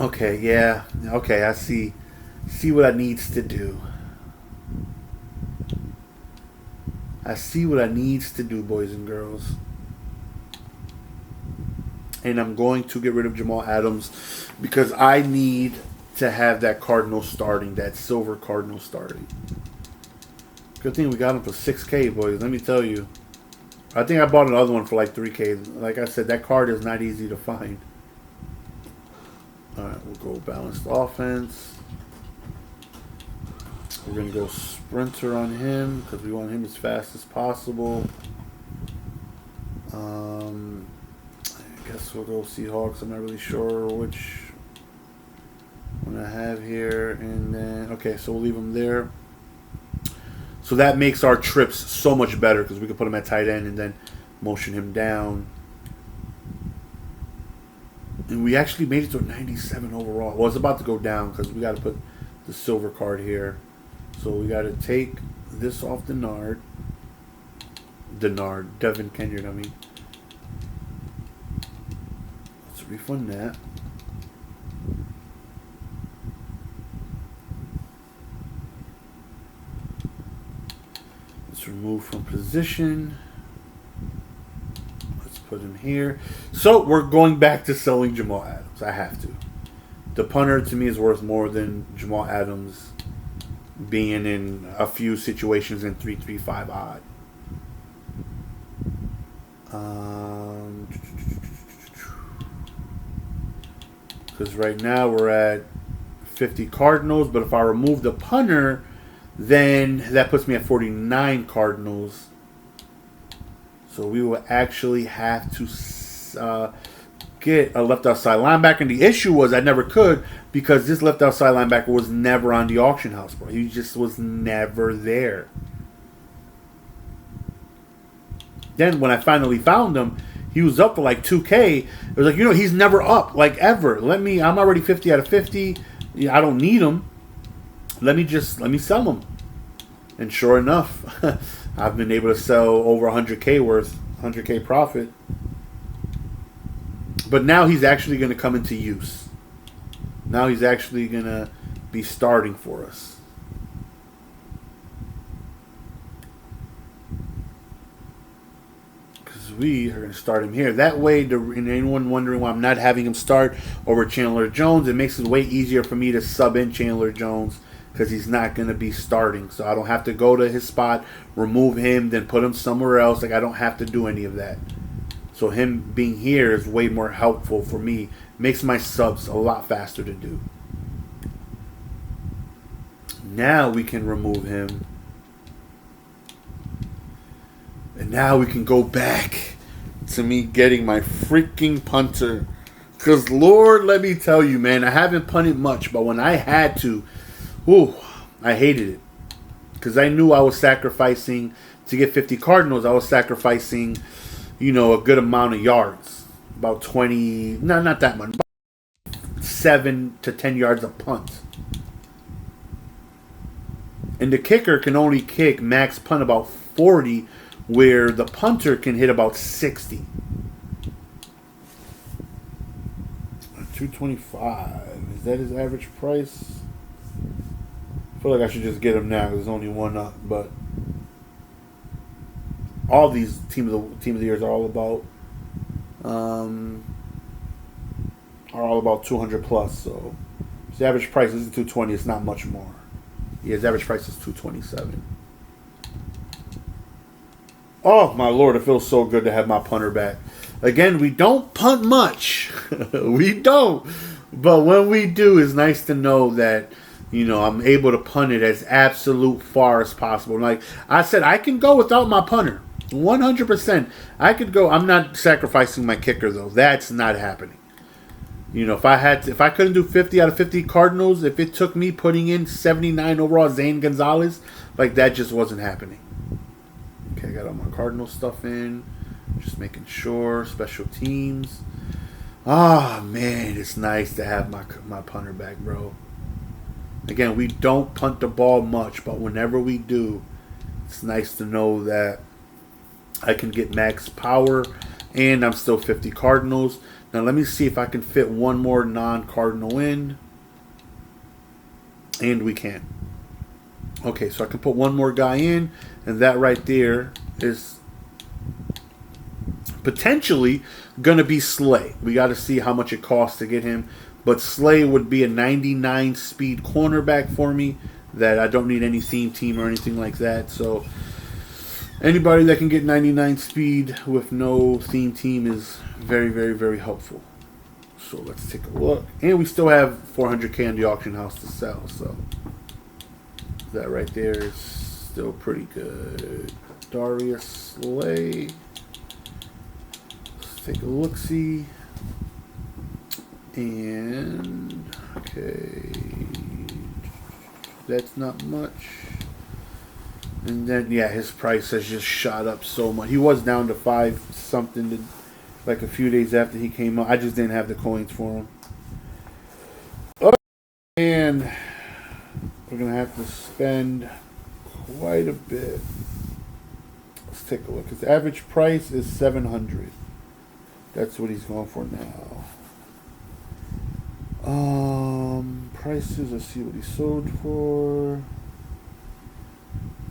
Okay, yeah. Okay, I see what I needs to do. I see what I needs to do, boys and girls. And I'm going to get rid of Jamal Adams because I need to have that Cardinal starting, that silver Cardinal starting. Good thing we got him for 6K, boys. Let me tell you. I think I bought another one for like 3K. Like I said, that card is not easy to find. All right, we'll go balanced offense. We're going to go sprinter on him because we want him as fast as possible. I guess we'll go Seahawks. I'm not really sure which one I have here. And then, okay, so we'll leave him there. So that makes our trips so much better because we can put him at tight end and then motion him down. And we actually made it to a 97 overall. Well, it's about to go down because we got to put the silver card here. So we got to take this off Devin Kenyon, I mean. Let's refund that. Let's remove from position. Let's put him here. So we're going back to selling Jamal Adams. I have to. The punter to me is worth more than Jamal Adams being in a few situations in 3-3-5 odd. Because right now we're at 50 Cardinals, but if I remove the punter, then that puts me at 49 Cardinals. So we will actually have to get a left outside linebacker. And the issue was I never could because this left outside linebacker was never on the auction house, bro. He just was never there. Then when I finally found him, he was up to like 2K. It was like, he's never up, like ever. I'm already 50 out of 50. I don't need him. Let me sell him. And sure enough, I've been able to sell over 100K worth, 100K profit. But now he's actually going to come into use. Now he's actually going to be starting for us. Because we are going to start him here. That way, and anyone wondering why I'm not having him start over Chandler Jones, it makes it way easier for me to sub in Chandler Jones because he's not going to be starting. So I don't have to go to his spot, remove him, then put him somewhere else. Like I don't have to do any of that. So him being here is way more helpful for me. Makes my subs a lot faster to do. Now we can remove him. And now we can go back to me getting my freaking punter. Because Lord, let me tell you, man, I haven't punted much. But when I had to, I hated it. Because I knew I was sacrificing, to get 50 Cardinals, I was sacrificing a good amount of yards. about 20, no, not that much, about 7 to 10 yards of punts. And the kicker can only kick max punt about 40, where the punter can hit about 60. 225. Is that his average price? I feel like I should just get him now because there's only one up. But all these team of the years are all about 200 plus. So his average price isn't 220. It's not much more. Yeah, his average price is 227. Oh my lord! It feels so good to have my punter back. Again, we don't punt much. We don't. But when we do, it's nice to know that, I'm able to punt it as absolute far as possible. Like I said, I can go without my punter. 100%. I could go. I'm not sacrificing my kicker, though. That's not happening. If I couldn't do 50 out of 50 Cardinals, if it took me putting in 79 overall Zane Gonzalez, like that just wasn't happening. Okay, I got all my Cardinal stuff in. Just making sure. Special teams. Ah, man, it's nice to have my punter back, bro. Again, we don't punt the ball much, but whenever we do, it's nice to know that I can get max power, and I'm still 50 Cardinals. Now, let me see if I can fit one more non-Cardinal in. And we can. Okay, so I can put one more guy in, and that right there is potentially going to be Slay. We got to see how much it costs to get him. But Slay would be a 99 speed cornerback for me that I don't need any theme team or anything like that. So anybody that can get 99 speed with no theme team is very, very, very helpful. So let's take a look. And we still have 400K on the auction house to sell. So that right there is still pretty good. Darius Slay. Let's take a look-see. And, okay. That's not much. And then, yeah, his price has just shot up so much. He was down to 5 something like a few days after he came out. I just didn't have the coins for him. Oh, and we're going to have to spend quite a bit. Let's take a look. His average price is $700. That's what he's going for now. Prices, let's see what he sold for.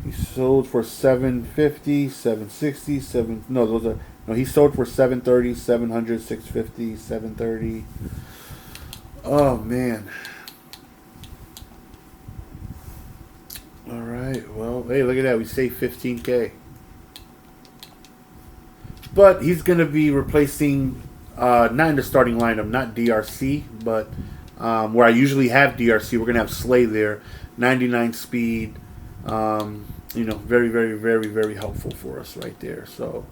He sold for $750, $760, he sold for $730, $700, $650, $730. Oh man. Alright, well, hey, look at that. We saved $15K. But he's gonna be replacing not in the starting lineup, not DRC, but where I usually have DRC, we're going to have Slay there. 99 speed. Very, very, very, very helpful for us right there. So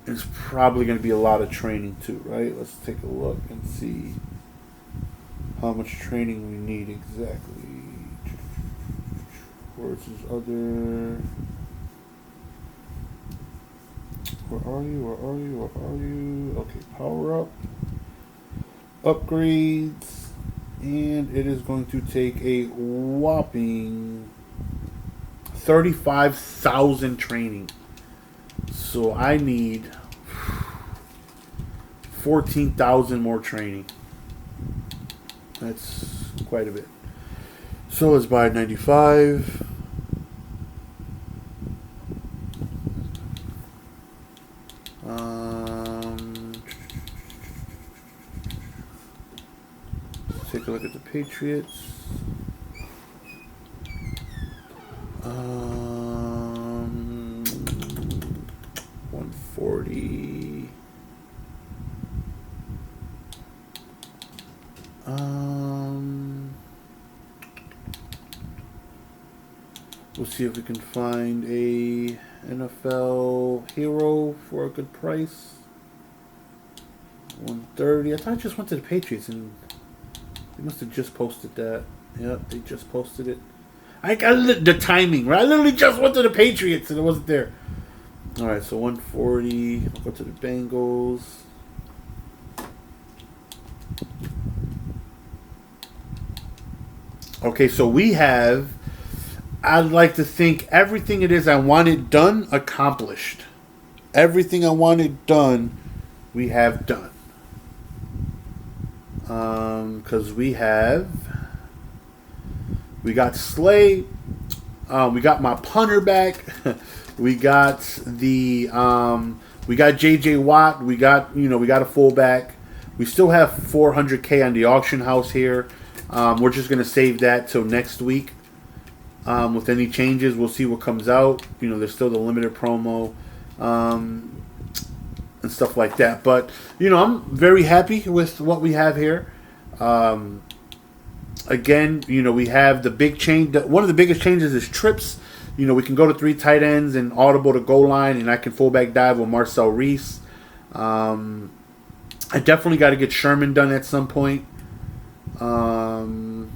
it's probably going to be a lot of training too, right? Let's take a look and see how much training we need exactly. Where's his other... Where are you? Okay, power up. Upgrades. And it is going to take a whopping 35,000 training. So I need 14,000 more training. That's quite a bit. So let's buy 95. Take a look at the Patriots. 140. We'll see if we can find a NFL hero for a good price. 130. I thought I just went to the Patriots and they must have just posted that. Yep, they just posted it. I got the timing, right? I literally just went to the Patriots and it wasn't there. All right, so 140. We'll go to the Bengals. Okay, so we have, I'd like to think everything it is I wanted done, accomplished. Everything I wanted done, we have done. Because we got Slay, we got my punter back, we got we got JJ Watt, we got a fullback. We still have 400K on the auction house here. We're just gonna save that till next week. With any changes, we'll see what comes out. There's still the limited promo. And stuff like that. But, I'm very happy with what we have here. Again, we have the big change. One of the biggest changes is trips. We can go to 3 tight ends and audible to goal line, and I can fullback dive with Marcel Reese. I definitely got to get Sherman done at some point. Our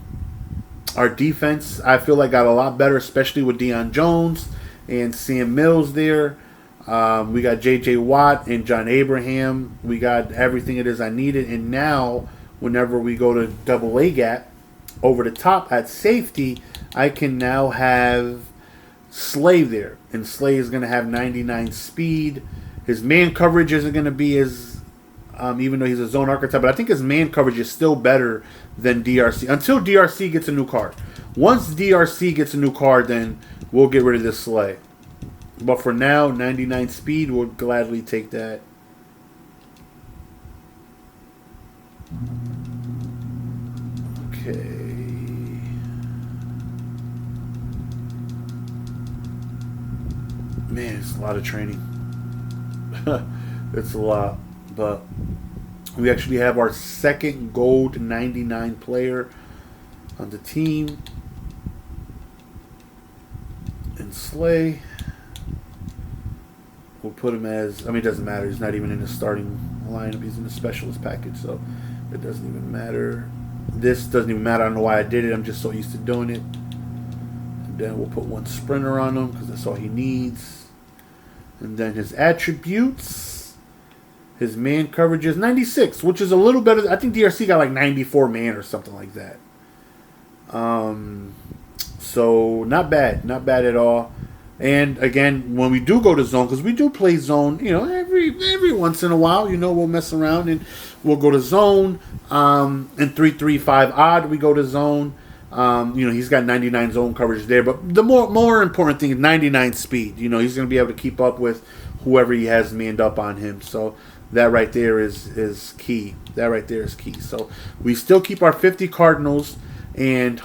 defense, I feel like, got a lot better, especially with Dion Jones and Sam Mills there. We got J.J. Watt and John Abraham. We got everything it is I needed. And now, whenever we go to double A gap, over the top at safety, I can now have Slay there. And Slay is going to have 99 speed. His man coverage isn't going to be as, even though he's a zone archetype, but I think his man coverage is still better than DRC. Until DRC gets a new card. Once DRC gets a new card, then we'll get rid of this Slay. But for now, 99 speed, we'll gladly take that. Okay. Man, it's a lot of training. It's a lot. But we actually have our second gold 99 player on the team. And Slay. We'll put him as, it doesn't matter. He's not even in the starting lineup. He's in the specialist package, so it doesn't even matter. This doesn't even matter. I don't know why I did it. I'm just so used to doing it. And then we'll put 1 sprinter on him because that's all he needs. And then his attributes. His man coverage is 96, which is a little better. I think DRC got like 94 man or something like that. So not bad. Not bad at all. And again, when we do go to zone, because we do play zone, every once in a while, we'll mess around and we'll go to zone. In 3-3-5 odd, we go to zone. He's got 99 zone coverage there, but the more important thing is 99 speed. He's going to be able to keep up with whoever he has manned up on him. So that right there is key. That right there is key. So we still keep our 50 Cardinals, and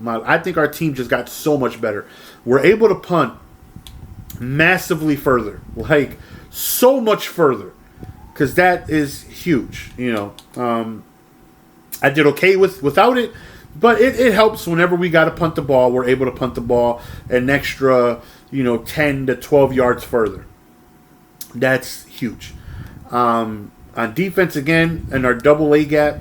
I think our team just got so much better. We're able to punt massively further, like so much further, because that is huge. I did okay without it, but it helps whenever we got to punt the ball. We're able to punt the ball an extra 10 to 12 yards further. That's huge. On defense, again, in our double A gap,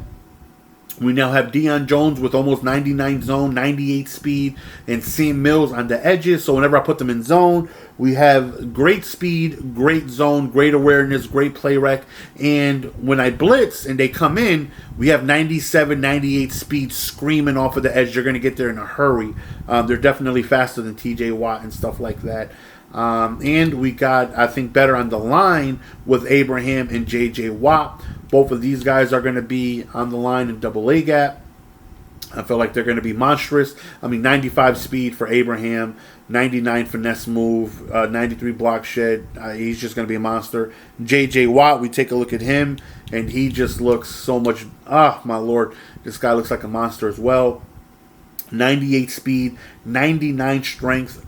we now have Dion Jones with almost 99 zone, 98 speed, and Sam Mills on the edges. So whenever I put them in zone, we have great speed, great zone, great awareness, great play rec. And when I blitz and they come in, we have 97, 98 speed screaming off of the edge. They're going to get there in a hurry. They're definitely faster than TJ Watt and stuff like that. And we got, I think, better on the line with Abraham and JJ Watt. Both of these guys are going to be on the line in double A gap. I feel like they're going to be monstrous. 95 speed for Abraham, 99 finesse move, 93 block shed. He's just going to be a monster. JJ Watt, we take a look at him, and he just looks so much, my lord, this guy looks like a monster as well. 98 speed, 99 strength.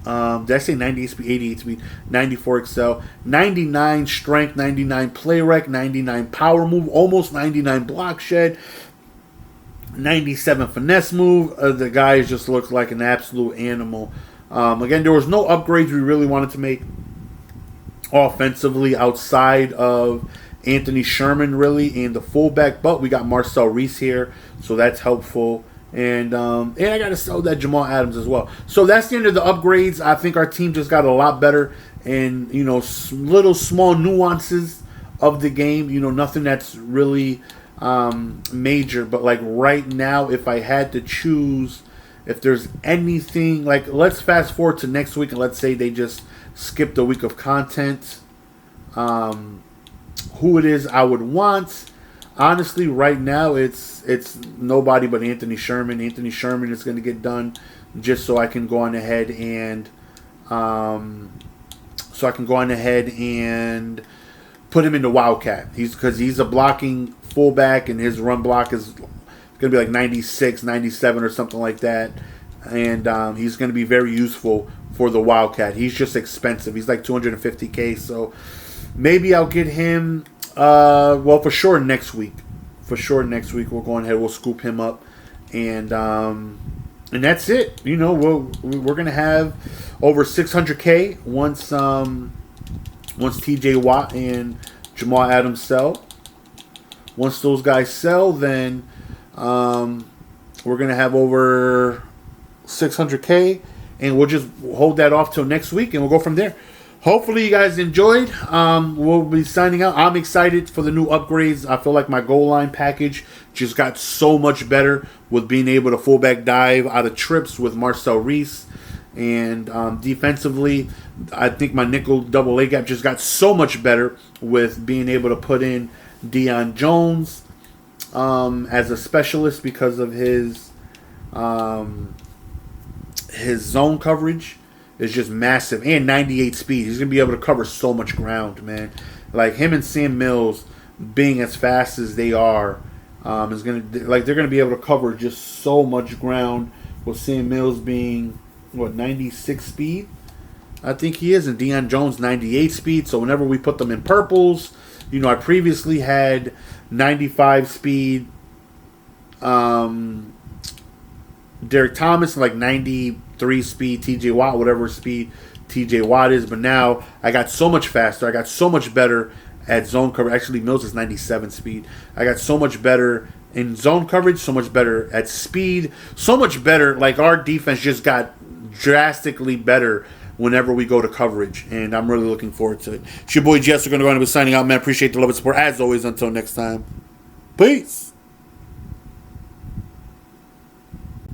Did I say 98 speed, 88 speed, 94 excel, 99 strength, 99 play rec, 99 power move, almost 99 block shed, 97 finesse move. The guy just looks like an absolute animal. Again, there was no upgrades we really wanted to make offensively outside of Anthony Sherman, really, and the fullback, but we got Marcel Reese here, so that's helpful. And I got to sell that Jamal Adams as well. So that's the end of the upgrades. I think our team just got a lot better. and little small nuances of the game. Nothing that's really major. But like right now, if I had to choose, if there's anything, like let's fast forward to next week and let's say they just skipped a week of content. Who it is I would want? Honestly, right now it's nobody but Anthony Sherman. Anthony Sherman is going to get done just so I can go on ahead and put him in the Wildcat. Because he's a blocking fullback and his run block is going to be like 96, 97 or something like that. And he's going to be very useful for the Wildcat. He's just expensive. He's like $250K. So maybe I'll get him. For sure next week. We'll go ahead. We'll scoop him up, and that's it. We're gonna have over 600K once T.J. Watt and Jamal Adams sell. Once those guys sell, then we're gonna have over 600K, and we'll just hold that off till next week, and we'll go from there. Hopefully you guys enjoyed. We'll be signing out. I'm excited for the new upgrades. I feel like my goal line package just got so much better with being able to fullback dive out of trips with Marcel Reese. And defensively, I think my nickel double A gap just got so much better with being able to put in Dion Jones as a specialist because of his zone coverage. Is just massive, and 98 speed. He's gonna be able to cover so much ground, man. Like him and Sam Mills being as fast as they are, they're gonna be able to cover just so much ground. With Sam Mills being 96 speed, I think he is, and Dion Jones 98 speed. So whenever we put them in purples, I previously had 95 speed. Derek Thomas, like 93 speed, TJ Watt, whatever speed TJ Watt is. But now I got so much faster. I got so much better at zone coverage. Actually, Mills is 97 speed. I got so much better in zone coverage, so much better at speed, so much better. Like our defense just got drastically better whenever we go to coverage. And I'm really looking forward to it. It's your boy Jess. We're going to go on and be signing out, man. Appreciate the love and support. As always, until next time. Peace.